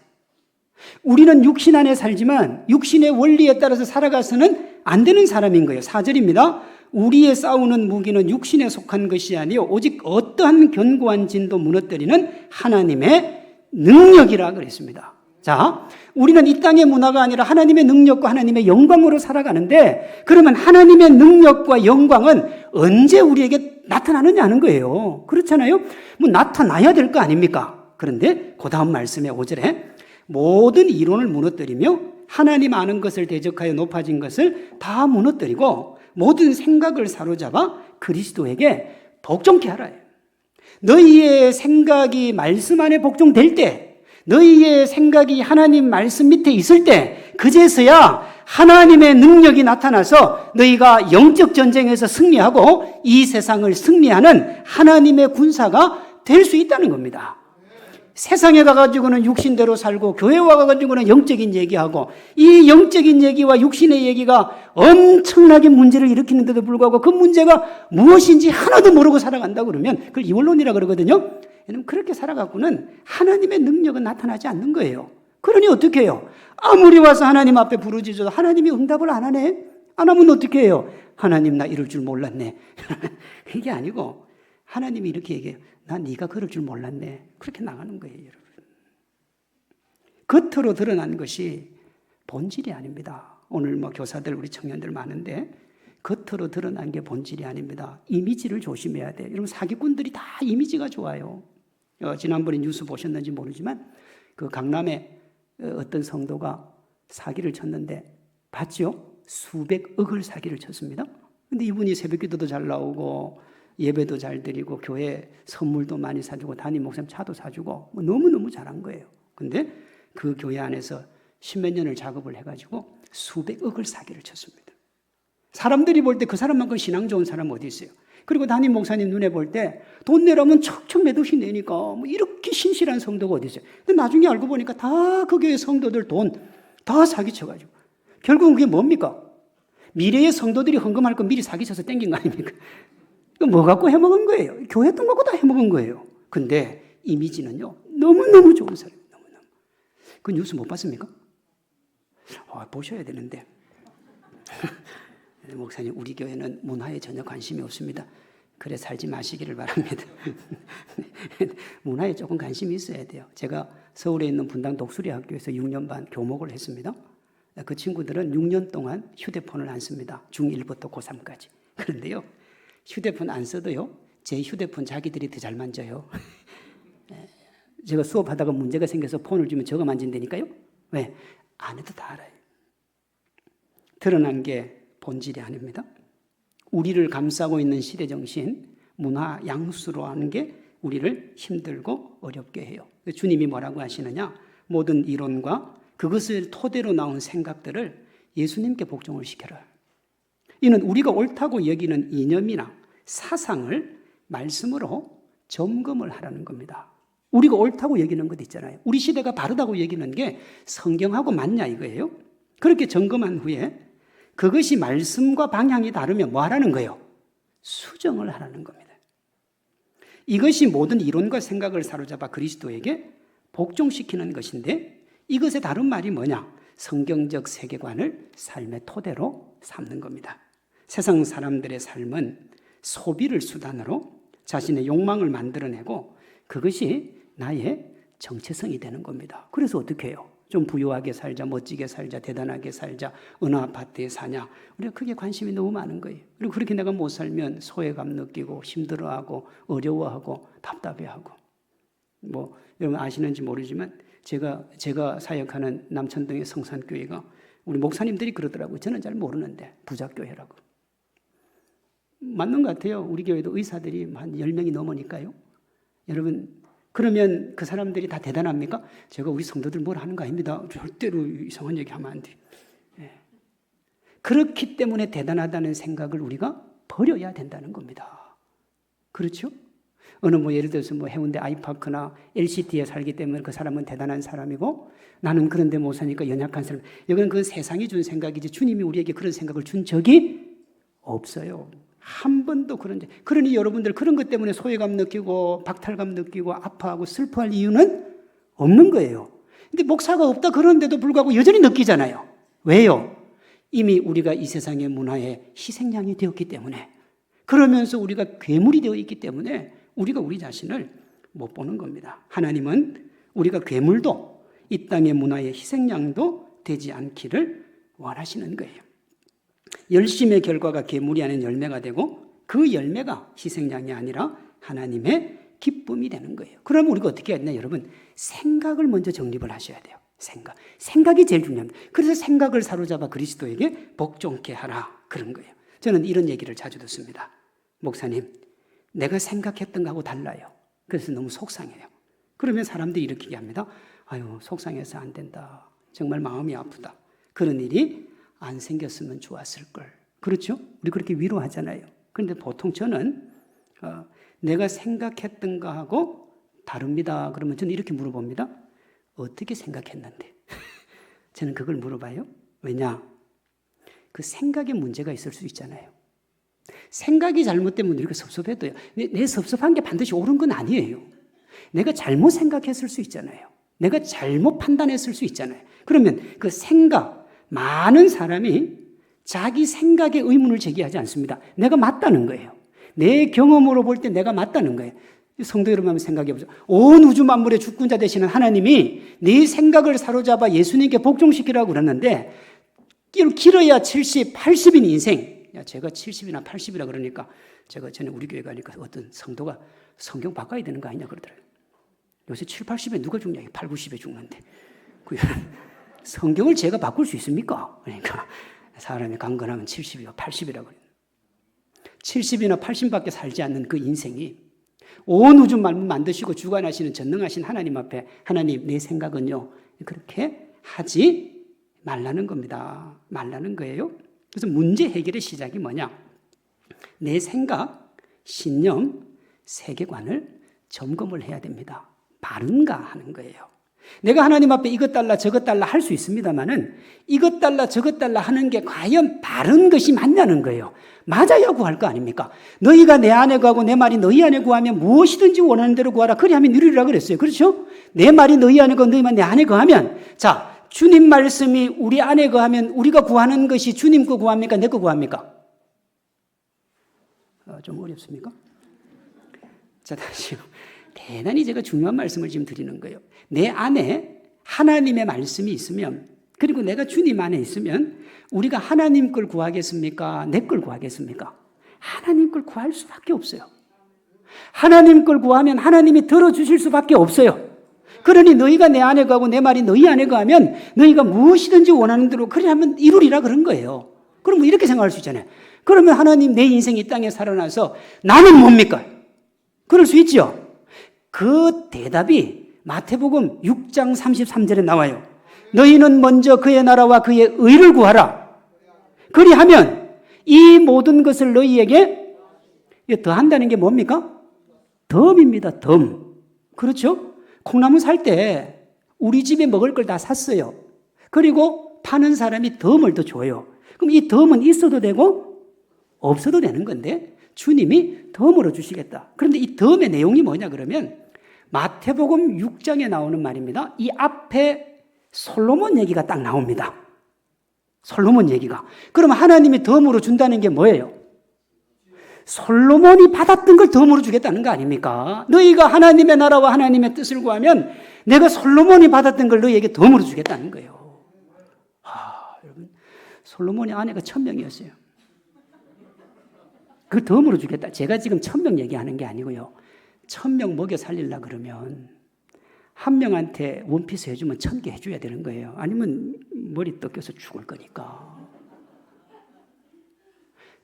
우리는 육신 안에 살지만 육신의 원리에 따라서 살아가서는 안 되는 사람인 거예요. 4절입니다. 우리의 싸우는 무기는 육신에 속한 것이 아니요 오직 어떠한 견고한 진도 무너뜨리는 하나님의 능력이라 그랬습니다. 자, 우리는 이 땅의 문화가 아니라 하나님의 능력과 하나님의 영광으로 살아가는데, 그러면 하나님의 능력과 영광은 언제 우리에게 나타나느냐 하는 거예요. 그렇잖아요? 뭐 나타나야 될 거 아닙니까? 그런데 그 다음 말씀에 5절에 모든 이론을 무너뜨리며 하나님 아는 것을 대적하여 높아진 것을 다 무너뜨리고 모든 생각을 사로잡아 그리스도에게 복종케 하라. 너희의 생각이 말씀 안에 복종될 때, 너희의 생각이 하나님 말씀 밑에 있을 때, 그제서야 하나님의 능력이 나타나서 너희가 영적 전쟁에서 승리하고 이 세상을 승리하는 하나님의 군사가 될 수 있다는 겁니다. 세상에 가가지고는 육신대로 살고 교회 와가지고는 영적인 얘기하고, 이 영적인 얘기와 육신의 얘기가 엄청나게 문제를 일으키는데도 불구하고 그 문제가 무엇인지 하나도 모르고 살아간다 그러면 그걸 이원론이라 그러거든요. 왜냐하면 그렇게 살아가고는 하나님의 능력은 나타나지 않는 거예요. 그러니 어떻게 해요? 아무리 와서 하나님 앞에 부르짖어도 하나님이 응답을 안 하네? 안 하면 어떻게 해요? 하나님 나 이럴 줄 몰랐네. 그게 아니고 하나님이 이렇게 얘기해요. 난 네가 그럴 줄 몰랐네. 그렇게 나가는 거예요, 여러분. 겉으로 드러난 것이 본질이 아닙니다. 오늘 뭐 교사들, 우리 청년들 많은데 겉으로 드러난 게 본질이 아닙니다. 이미지를 조심해야 돼요. 여러분, 사기꾼들이 다 이미지가 좋아요. 지난번에 뉴스 보셨는지 모르지만 그 강남에 어떤 성도가 사기를 쳤는데 봤죠? 수백억을 사기를 쳤습니다. 근데 이분이 새벽기도도 잘 나오고 예배도 잘 드리고 교회 선물도 많이 사주고 담임 목사님 차도 사주고 너무너무 잘한 거예요. 근데 그 교회 안에서 십몇 년을 작업을 해가지고 수백억을 사기를 쳤습니다. 사람들이 볼 때 그 사람만큼 신앙 좋은 사람 어디 있어요? 그리고 담임 목사님 눈에 볼 때 돈 내라면 척척 몇 억씩 내니까 뭐 이렇게 신실한 성도가 어디 있어요? 근데 나중에 알고 보니까 다 그 교회 성도들 돈 다 사기쳐가지고 결국은 그게 뭡니까? 미래의 성도들이 헌금할 거 미리 사기쳐서 땡긴 거 아닙니까? 뭐 갖고 해먹은 거예요? 교회 돈 갖고 다 해먹은 거예요. 근데 이미지는요, 너무너무 좋은 사람이에요. 너무너무. 그 뉴스 못 봤습니까? 보셔야 되는데. 목사님, 우리 교회는 문화에 전혀 관심이 없습니다. 그래 살지 마시기를 바랍니다. 문화에 조금 관심이 있어야 돼요. 제가 서울에 있는 분당 독수리 학교에서 6년 반 교목을 했습니다. 그 친구들은 6년 동안 휴대폰을 안 씁니다. 중1부터 고3까지. 그런데요, 휴대폰 안 써도요, 제 휴대폰 자기들이 더 잘 만져요. 제가 수업하다가 문제가 생겨서 폰을 주면 저거 만진다니까요. 왜? 안 해도 다 알아요. 드러난 게 본질이 아닙니다. 우리를 감싸고 있는 시대정신, 문화 양수로 하는 게 우리를 힘들고 어렵게 해요. 주님이 뭐라고 하시느냐? 모든 이론과 그것을 토대로 나온 생각들을 예수님께 복종을 시켜라. 이는 우리가 옳다고 여기는 이념이나 사상을 말씀으로 점검을 하라는 겁니다. 우리가 옳다고 여기는 것 있잖아요. 우리 시대가 바르다고 여기는 게 성경하고 맞냐 이거예요. 그렇게 점검한 후에 그것이 말씀과 방향이 다르면 뭐 하라는 거예요? 수정을 하라는 겁니다. 이것이 모든 이론과 생각을 사로잡아 그리스도에게 복종시키는 것인데, 이것의 다른 말이 뭐냐? 성경적 세계관을 삶의 토대로 삼는 겁니다. 세상 사람들의 삶은 소비를 수단으로 자신의 욕망을 만들어내고 그것이 나의 정체성이 되는 겁니다. 그래서 어떻게 해요? 좀 부유하게 살자, 멋지게 살자, 대단하게 살자, 어느 아파트에 사냐. 우리가 그게 관심이 너무 많은 거예요. 그리고 그렇게 내가 못 살면 소외감 느끼고 힘들어하고 어려워하고 답답해하고. 뭐 여러분 아시는지 모르지만 제가 사역하는 남천동의 성산교회가 우리 목사님들이 그러더라고요. 저는 잘 모르는데 부자교회라고. 맞는 것 같아요. 우리 교회도 의사들이 한 10명이 넘으니까요. 여러분, 그러면 그 사람들이 다 대단합니까? 제가 우리 성도들 뭘 하는 거 아닙니다. 절대로 이상한 얘기 하면 안 돼요. 그렇기 때문에 대단하다는 생각을 우리가 버려야 된다는 겁니다. 그렇죠? 어느 뭐 예를 들어서 뭐 해운대 아이파크나 LCT에 살기 때문에 그 사람은 대단한 사람이고 나는 그런 데 못 사니까 연약한 사람. 이건 그 세상이 준 생각이지 주님이 우리에게 그런 생각을 준 적이 없어요. 한 번도 그런 적. 그러니 여러분들 그런 것 때문에 소외감 느끼고 박탈감 느끼고 아파하고 슬퍼할 이유는 없는 거예요. 근데 목사가 없다 그러는데도 불구하고 여전히 느끼잖아요. 왜요? 이미 우리가 이 세상의 문화의 희생양이 되었기 때문에, 그러면서 우리가 괴물이 되어 있기 때문에 우리가 우리 자신을 못 보는 겁니다. 하나님은 우리가 괴물도 이 땅의 문화의 희생양도 되지 않기를 원하시는 거예요. 열심의 결과가 괴물이 아닌 열매가 되고 그 열매가 희생양이 아니라 하나님의 기쁨이 되는 거예요. 그러면 우리가 어떻게 해야 되냐 여러분? 생각을 먼저 정립을 하셔야 돼요. 생각이 제일 중요합니다. 그래서 생각을 사로잡아 그리스도에게 복종케 하라 그런 거예요. 저는 이런 얘기를 자주 듣습니다. 목사님, 내가 생각했던 거하고 달라요. 그래서 너무 속상해요. 그러면 사람들이 이렇게 얘기합니다. 아유, 속상해서 안 된다. 정말 마음이 아프다. 그런 일이 안 생겼으면 좋았을 걸. 그렇죠? 우리 그렇게 위로하잖아요. 그런데 보통 저는 내가 생각했던 거하고 다릅니다. 그러면 저는 이렇게 물어봅니다. 어떻게 생각했는데? 저는 그걸 물어봐요. 왜냐? 그 생각에 문제가 있을 수 있잖아요. 생각이 잘못되면 우리가 섭섭해도요. 내 섭섭한 게 반드시 옳은 건 아니에요. 내가 잘못 생각했을 수 있잖아요. 내가 잘못 판단했을 수 있잖아요. 그러면 그 생각, 많은 사람이 자기 생각에 의문을 제기하지 않습니다. 내가 맞다는 거예요. 내 경험으로 볼 때 내가 맞다는 거예요. 성도 여러분 한번 생각해 보세요. 온 우주 만물의 주권자 되시는 하나님이 네 생각을 사로잡아 예수님께 복종시키라고 그러는데 길어야 70, 80인 인생. 야, 제가 70이나 80이라 그러니까 제가 전에 우리 교회 가니까 어떤 성도가 성경 바꿔야 되는 거 아니냐 그러더라고요. 요새 7, 80에 누가 죽냐? 8, 90에 죽는데. 성경을 제가 바꿀 수 있습니까? 그러니까 사람이 강건하면 70이고 80이라고 그래요. 70이나 80밖에 살지 않는 그 인생이 온 우주 만물 만드시고 주관하시는 전능하신 하나님 앞에 하나님 내 생각은요 그렇게 하지 말라는 겁니다. 말라는 거예요. 그래서 문제 해결의 시작이 뭐냐? 내 생각, 신념, 세계관을 점검을 해야 됩니다. 바른가 하는 거예요. 내가 하나님 앞에 이것 달라 저것 달라 할 수 있습니다만은 이것 달라 저것 달라 하는 게 과연 바른 것이 맞냐는 거예요. 맞아야 구할 거 아닙니까? 너희가 내 안에 구하고 내 말이 너희 안에 구하면 무엇이든지 원하는 대로 구하라. 그리하면 이루리라 그랬어요. 그렇죠? 내 말이 너희 안에 구하고 너희만 내 안에 구하면, 자, 주님 말씀이 우리 안에 구하면 우리가 구하는 것이 주님 거 구합니까? 내 거 구합니까? 좀 어렵습니까? 자, 다시요. 대단히 제가 중요한 말씀을 지금 드리는 거예요. 내 안에 하나님의 말씀이 있으면, 그리고 내가 주님 안에 있으면 우리가 하나님 걸 구하겠습니까? 내 걸 구하겠습니까? 하나님 걸 구할 수밖에 없어요. 하나님 걸 구하면 하나님이 들어주실 수밖에 없어요. 그러니 너희가 내 안에 거하고 내 말이 너희 안에 거하면 너희가 무엇이든지 원하는 대로 그리하면 이루리라 그런 거예요. 그럼 이렇게 생각할 수 있잖아요. 그러면 하나님 내 인생이 이 땅에 살아나서 나는 뭡니까? 그럴 수 있죠. 그 대답이 마태복음 6장 33절에 나와요. 너희는 먼저 그의 나라와 그의 의를 구하라. 그리하면 이 모든 것을 너희에게 더한다는 게 뭡니까? 덤입니다. 덤. 그렇죠? 콩나물 살 때 우리 집에 먹을 걸 다 샀어요. 그리고 파는 사람이 덤을 더 줘요. 그럼 이 덤은 있어도 되고 없어도 되는 건데 주님이 덤으로 주시겠다. 그런데 이 덤의 내용이 뭐냐 그러면 마태복음 6장에 나오는 말입니다. 이 앞에 솔로몬 얘기가 딱 나옵니다. 솔로몬 얘기가. 그럼 하나님이 덤으로 준다는 게 뭐예요? 솔로몬이 받았던 걸 덤으로 주겠다는 거 아닙니까? 너희가 하나님의 나라와 하나님의 뜻을 구하면 내가 솔로몬이 받았던 걸 너희에게 덤으로 주겠다는 거예요. 여러분, 솔로몬의 아내가 1000명이었어요. 그 덤으로 주겠다. 제가 지금 1000명 얘기하는 게 아니고요. 1000명 먹여 살리려고 그러면 한 명한테 원피스 해주면 1000개 해줘야 되는 거예요. 아니면 머리 떡여서 죽을 거니까.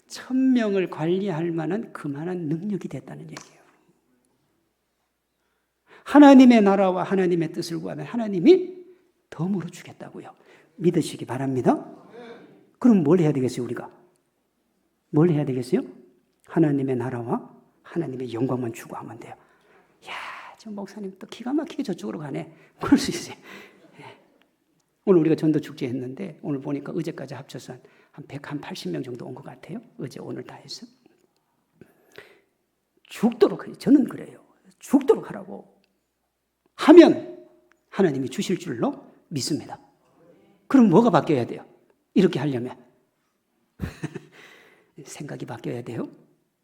1000명을 관리할 만한 그만한 능력이 됐다는 얘기예요. 하나님의 나라와 하나님의 뜻을 구하면 하나님이 덤으로 주겠다고요. 믿으시기 바랍니다. 그럼 뭘 해야 되겠어요, 우리가? 뭘 해야 되겠어요? 하나님의 나라와 하나님의 영광만 추구하면 돼요. 야, 저 목사님 또 기가 막히게 저쪽으로 가네. 그럴 수 있어요. 오늘 우리가 전도 축제 했는데 오늘 보니까 어제까지 합쳐서 한 180명 정도 온 것 같아요. 어제 오늘 다 해서. 죽도록 해요. 저는 그래요. 죽도록 하라고 하면 하나님이 주실 줄로 믿습니다. 그럼 뭐가 바뀌어야 돼요? 이렇게 하려면 생각이 바뀌어야 돼요.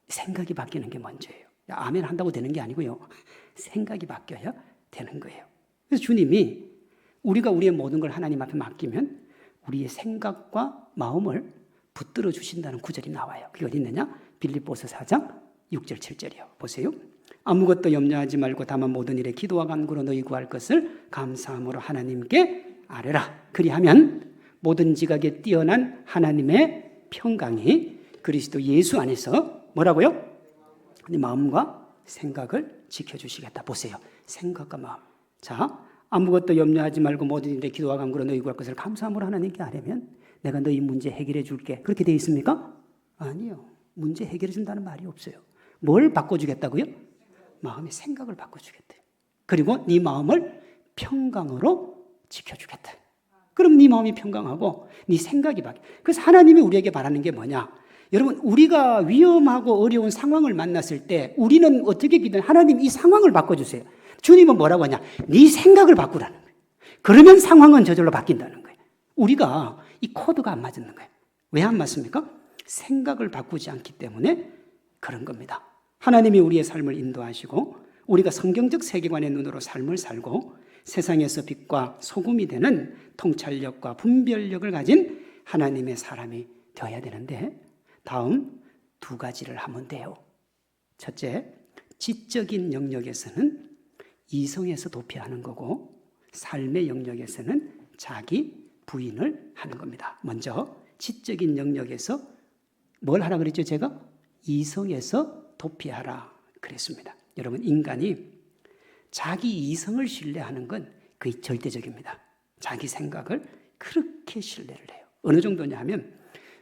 생각이 바뀌는 게 먼저예요. 아멘 한다고 되는 게 아니고요. 생각이 바뀌어야 되는 거예요. 그래서 주님이 우리가 우리의 모든 걸 하나님 앞에 맡기면 우리의 생각과 마음을 붙들어 주신다는 구절이 나와요. 그게 어디 있느냐? 빌립보서 4장 6절 7절이요. 보세요. 아무것도 염려하지 말고 다만 모든 일에 기도와 간구로 너희 구할 것을 감사함으로 하나님께 아뢰라. 그리하면 모든 지각에 뛰어난 하나님의 평강이 그리스도 예수 안에서 뭐라고요? 네 마음과 생각을 지켜주시겠다. 보세요. 생각과 마음. 자, 아무것도 염려하지 말고 모든 일에 기도와 간구로 너희 구할 것을 감사함으로 하나님께 아뢰면 내가 너희 문제 해결해 줄게. 그렇게 되어 있습니까? 아니요. 문제 해결해 준다는 말이 없어요. 뭘 바꿔주겠다고요? 마음의 생각을 바꿔주겠다. 그리고 네 마음을 평강으로 지켜주겠다. 그럼 네 마음이 평강하고 네 생각이 바뀌어. 그래서 하나님이 우리에게 바라는 게 뭐냐? 여러분, 우리가 위험하고 어려운 상황을 만났을 때 우리는 어떻게 기도해요? 하나님 이 상황을 바꿔주세요. 주님은 뭐라고 하냐? 네 생각을 바꾸라는 거예요. 그러면 상황은 저절로 바뀐다는 거예요. 우리가 이 코드가 안 맞는 거예요. 왜 안 맞습니까? 생각을 바꾸지 않기 때문에 그런 겁니다. 하나님이 우리의 삶을 인도하시고 우리가 성경적 세계관의 눈으로 삶을 살고 세상에서 빛과 소금이 되는 통찰력과 분별력을 가진 하나님의 사람이 되어야 되는데 다음 두 가지를 하면 돼요. 첫째, 지적인 영역에서는 이성에서 도피하는 거고 삶의 영역에서는 자기 부인을 하는 겁니다. 먼저 지적인 영역에서 뭘 하라 그랬죠? 제가 이성에서 도피하라 그랬습니다. 여러분, 인간이 자기 이성을 신뢰하는 건 거의 절대적입니다. 자기 생각을 그렇게 신뢰를 해요. 어느 정도냐 하면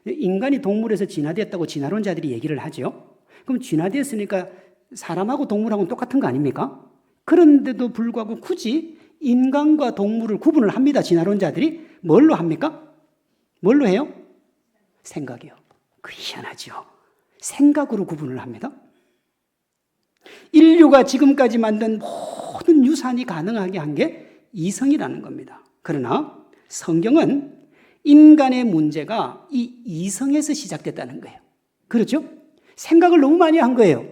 인간이 동물에서 진화됐다고 진화론자들이 얘기를 하죠. 그럼 진화됐으니까 사람하고 동물하고는 똑같은 거 아닙니까? 그런데도 불구하고 굳이 인간과 동물을 구분을 합니다. 진화론자들이. 뭘로 합니까? 뭘로 해요? 생각이요. 그 희한하죠. 생각으로 구분을 합니다. 인류가 지금까지 만든 모든 유산이 가능하게 한 게 이성이라는 겁니다. 그러나 성경은 인간의 문제가 이 이성에서 시작됐다는 거예요. 그렇죠? 생각을 너무 많이 한 거예요.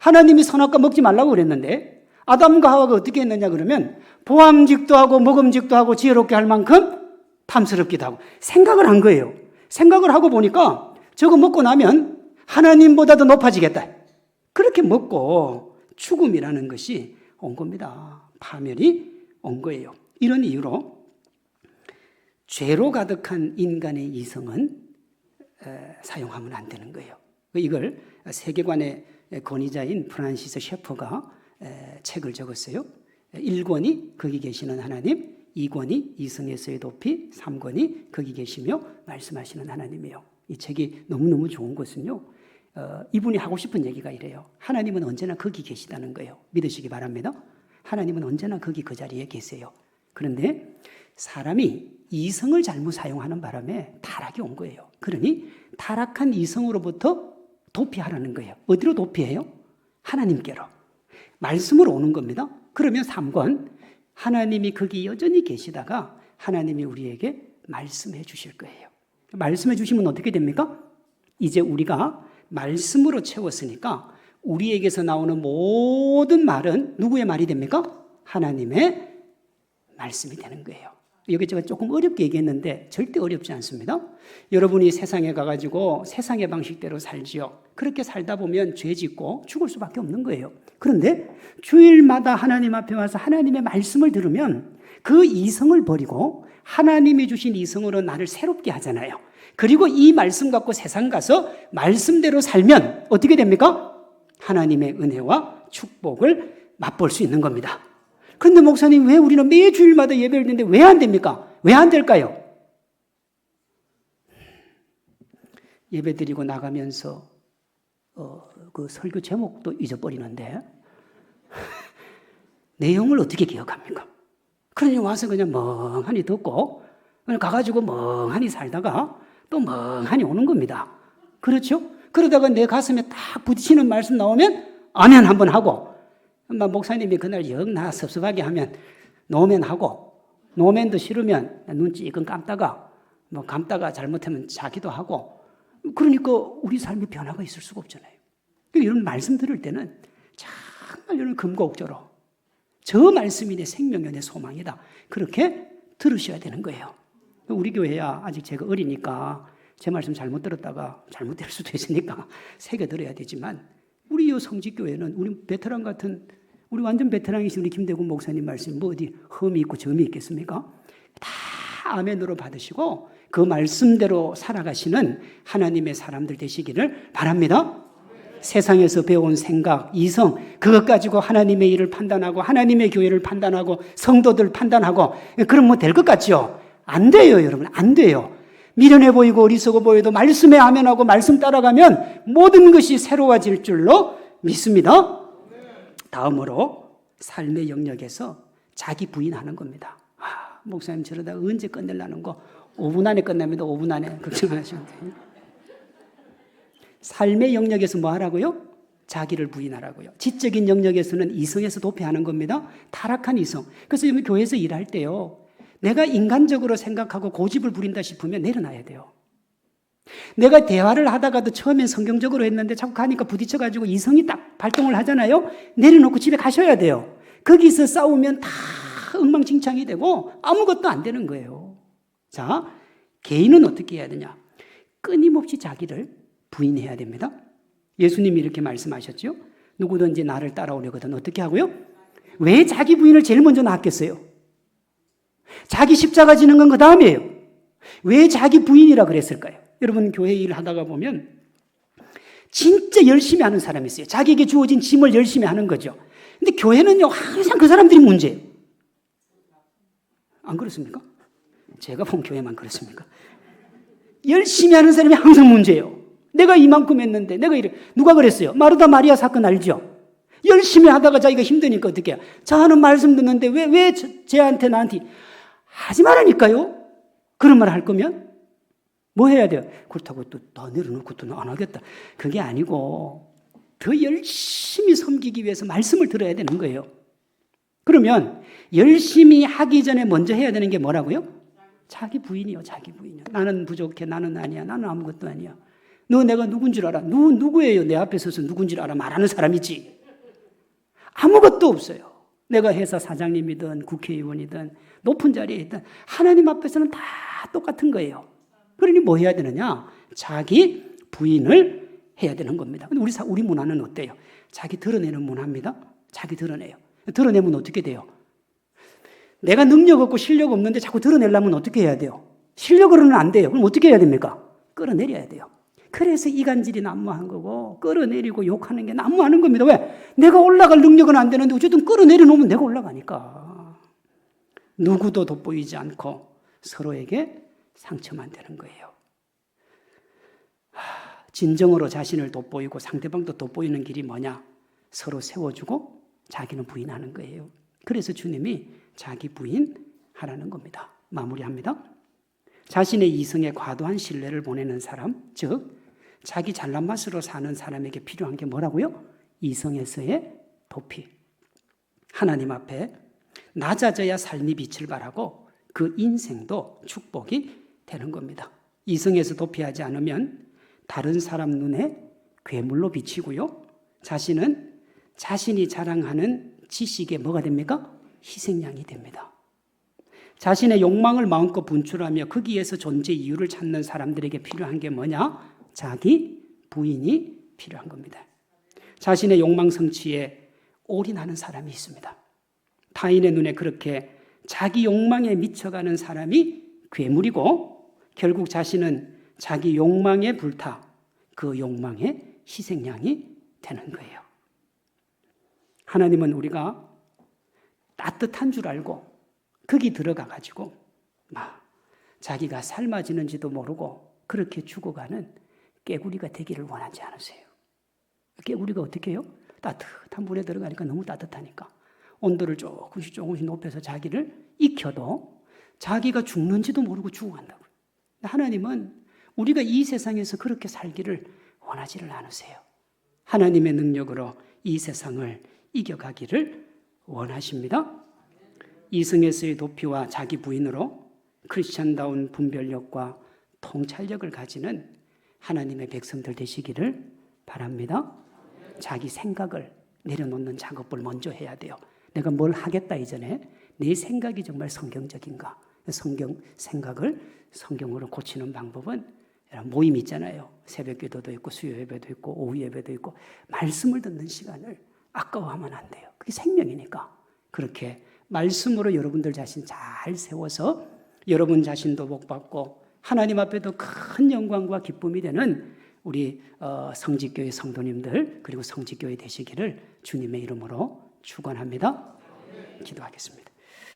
하나님이 선악과 먹지 말라고 그랬는데 아담과 하와가 어떻게 했느냐 그러면 보암직도 하고 먹음직도 하고 지혜롭게 할 만큼 탐스럽기도 하고 생각을 한 거예요. 생각을 하고 보니까 저거 먹고 나면 하나님보다도 높아지겠다. 그렇게 먹고 죽음이라는 것이 온 겁니다. 파멸이 온 거예요. 이런 이유로 죄로 가득한 인간의 이성은 사용하면 안 되는 거예요. 이걸 세계관의 권위자인 프란시스 셰퍼가 책을 적었어요. 1권이 거기 계시는 하나님, 2권이 이성에서의 도피, 3권이 거기 계시며 말씀하시는 하나님이에요. 이 책이 너무너무 좋은 것은요. 이분이 하고 싶은 얘기가 이래요. 하나님은 언제나 거기 계시다는 거예요. 믿으시기 바랍니다. 하나님은 언제나 거기 그 자리에 계세요. 그런데 사람이 이성을 잘못 사용하는 바람에 타락이 온 거예요. 그러니 타락한 이성으로부터 도피하라는 거예요. 어디로 도피해요? 하나님께로. 말씀으로 오는 겁니다. 그러면 3권, 하나님이 거기 여전히 계시다가 하나님이 우리에게 말씀해 주실 거예요. 말씀해 주시면 어떻게 됩니까? 이제 우리가 말씀으로 채웠으니까 우리에게서 나오는 모든 말은 누구의 말이 됩니까? 하나님의 말씀이 되는 거예요. 여기 제가 조금 어렵게 얘기했는데 절대 어렵지 않습니다. 여러분이 세상에 가가지고 세상의 방식대로 살지요. 그렇게 살다 보면 죄 짓고 죽을 수밖에 없는 거예요. 그런데 주일마다 하나님 앞에 와서 하나님의 말씀을 들으면 그 이성을 버리고 하나님이 주신 이성으로 나를 새롭게 하잖아요. 그리고 이 말씀 갖고 세상 가서 말씀대로 살면 어떻게 됩니까? 하나님의 은혜와 축복을 맛볼 수 있는 겁니다. 그런데 목사님, 왜 우리는 매 주일마다 예배를 드는데 왜 안 됩니까? 왜 안 될까요? 예배 드리고 나가면서 그 설교 제목도 잊어버리는데 내용을 어떻게 기억합니까? 그러니 와서 그냥 멍하니 듣고 가가지고 멍하니 살다가 또 멍하니 오는 겁니다. 그렇죠? 그러다가 내 가슴에 딱 부딪히는 말씀 나오면 아멘 한번 하고, 목사님이 그날 영 나 섭섭하게 하면 노멘 하고, 노멘도 싫으면 눈 찌끔 감다가, 감다가 잘못하면 자기도 하고. 그러니까 우리 삶에 변화가 있을 수가 없잖아요. 이런 말씀 들을 때는 정말 이런 금곡조로 저 말씀이 내 생명이요 내 소망이다, 그렇게 들으셔야 되는 거예요. 우리 교회야 아직 제가 어리니까 제 말씀 잘못 들었다가 잘못될 수도 있으니까 새겨 들어야 되지만, 우리 요 성직교회는 우리 베테랑 같은, 우리 완전 베테랑이신 우리 김대gun 목사님 말씀 뭐 어디 흠이 있고 점이 있겠습니까? 다 아멘으로 받으시고 그 말씀대로 살아가시는 하나님의 사람들 되시기를 바랍니다. 세상에서 배운 생각, 이성, 그것 가지고 하나님의 일을 판단하고 하나님의 교회를 판단하고 성도들 판단하고 그럼 뭐 될 것 같죠? 안 돼요, 여러분. 안 돼요. 미련해 보이고 어리석어 보여도 말씀에 아멘하고 말씀 따라가면 모든 것이 새로워질 줄로 믿습니다. 다음으로 삶의 영역에서 자기 부인하는 겁니다. 목사님 저러다 언제 끝내려는 거 5분 안에 끝납니다. 5분 안에. 걱정 안 하시면 돼요. 삶의 영역에서 뭐 하라고요? 자기를 부인하라고요. 지적인 영역에서는 이성에서 도피하는 겁니다. 타락한 이성. 그래서 여러분 교회에서 일할 때요, 내가 인간적으로 생각하고 고집을 부린다 싶으면 내려놔야 돼요. 내가 대화를 하다가도 처음엔 성경적으로 했는데 자꾸 가니까 부딪혀가지고 이성이 딱 발동을 하잖아요. 내려놓고 집에 가셔야 돼요. 거기서 싸우면 다 엉망진창이 되고 아무것도 안 되는 거예요. 자, 개인은 어떻게 해야 되냐? 끊임없이 자기를 부인해야 됩니다. 예수님이 이렇게 말씀하셨죠. 누구든지 나를 따라오려거든 어떻게 하고요? 왜 자기 부인을 제일 먼저 낳았겠어요? 자기 십자가 지는 건 그 다음이에요. 왜 자기 부인이라 그랬을까요? 여러분 교회 일 하다가 보면 진짜 열심히 하는 사람이 있어요. 자기에게 주어진 짐을 열심히 하는 거죠. 근데 교회는요 항상 그 사람들이 문제예요. 안 그렇습니까? 제가 본 교회만 그렇습니까? 열심히 하는 사람이 항상 문제예요. 내가 이만큼 했는데 내가 이래. 누가 그랬어요? 마르다 마리아 사건 알죠? 열심히 하다가 자기가 힘드니까 어떻게 해요? 저는 말씀 듣는데 왜 쟤한테 나한테 하지 말라니까요. 그런 말 할 거면 뭐 해야 돼요? 그렇다고 또 나 내려놓고 또 안 하겠다. 그게 아니고 더 열심히 섬기기 위해서 말씀을 들어야 되는 거예요. 그러면 열심히 하기 전에 먼저 해야 되는 게 뭐라고요? 자기 부인이요. 자기 부인이요. 나는 부족해. 나는 아니야. 나는 아무것도 아니야. 너 내가 누군 줄 알아? 누구예요? 내 앞에 서서 누군 줄 알아? 말하는 사람이지. 아무것도 없어요. 내가 회사 사장님이든 국회의원이든 높은 자리에 있든 하나님 앞에서는 다 똑같은 거예요. 그러니 뭐 해야 되느냐? 자기 부인을 해야 되는 겁니다. 근데 우리 문화는 어때요? 자기 드러내는 문화입니다. 자기 드러내요. 드러내면 어떻게 돼요? 내가 능력 없고 실력 없는데 자꾸 드러내려면 어떻게 해야 돼요? 실력으로는 안 돼요. 그럼 어떻게 해야 됩니까? 끌어내려야 돼요. 그래서 이간질이 난무한 거고 끌어내리고 욕하는 게 난무하는 겁니다. 왜? 내가 올라갈 능력은 안 되는데 어쨌든 끌어내려 놓으면 내가 올라가니까. 누구도 돋보이지 않고 서로에게 상처만 되는 거예요. 진정으로 자신을 돋보이고 상대방도 돋보이는 길이 뭐냐? 서로 세워주고 자기는 부인하는 거예요. 그래서 주님이 자기 부인하라는 겁니다. 마무리합니다. 자신의 이성에 과도한 신뢰를 보내는 사람, 즉 자기 잘난 맛으로 사는 사람에게 필요한 게 뭐라고요? 이성에서의 도피. 하나님 앞에 낮아져야 삶이 빛을 발하고 그 인생도 축복이 되는 겁니다. 이성에서 도피하지 않으면 다른 사람 눈에 괴물로 비치고요. 자신은 자신이 자랑하는 지식에 뭐가 됩니까? 희생양이 됩니다. 자신의 욕망을 마음껏 분출하며 거기에서 존재 이유를 찾는 사람들에게 필요한 게 뭐냐? 자기 부인이 필요한 겁니다. 자신의 욕망 성취에 올인하는 사람이 있습니다. 타인의 눈에 그렇게 자기 욕망에 미쳐가는 사람이 괴물이고 결국 자신은 자기 욕망에 불타 그 욕망의 희생양이 되는 거예요. 하나님은 우리가 따뜻한 줄 알고 거기 들어가 가지고 막 자기가 삶아지는지도 모르고 그렇게 죽어가는 깨구리가 되기를 원하지 않으세요. 깨구리가 어떻게 해요? 따뜻한 물에 들어가니까 너무 따뜻하니까 온도를 조금씩 높여서 자기를 익혀도 자기가 죽는지도 모르고 죽어간다고요. 하나님은 우리가 이 세상에서 그렇게 살기를 원하지를 않으세요. 하나님의 능력으로 이 세상을 이겨가기를 원하십니다. 이승에서의 도피와 자기 부인으로 크리스찬다운 분별력과 통찰력을 가지는 하나님의 백성들 되시기를 바랍니다. 자기 생각을 내려놓는 작업을 먼저 해야 돼요. 내가 뭘 하겠다 이전에 내 생각이 정말 성경적인가? 성경 생각을 성경으로 고치는 방법은 모임 있잖아요. 새벽 기도도 있고 수요 예배도 있고 오후 예배도 있고 말씀을 듣는 시간을 아까워하면 안 돼요. 그게 생명이니까. 그렇게 말씀으로 여러분들 자신 잘 세워서 여러분 자신도 복받고 하나님 앞에도 큰 영광과 기쁨이 되는 우리 성직교회 성도님들 그리고 성직교회 되시기를 주님의 이름으로 축원합니다. 기도하겠습니다.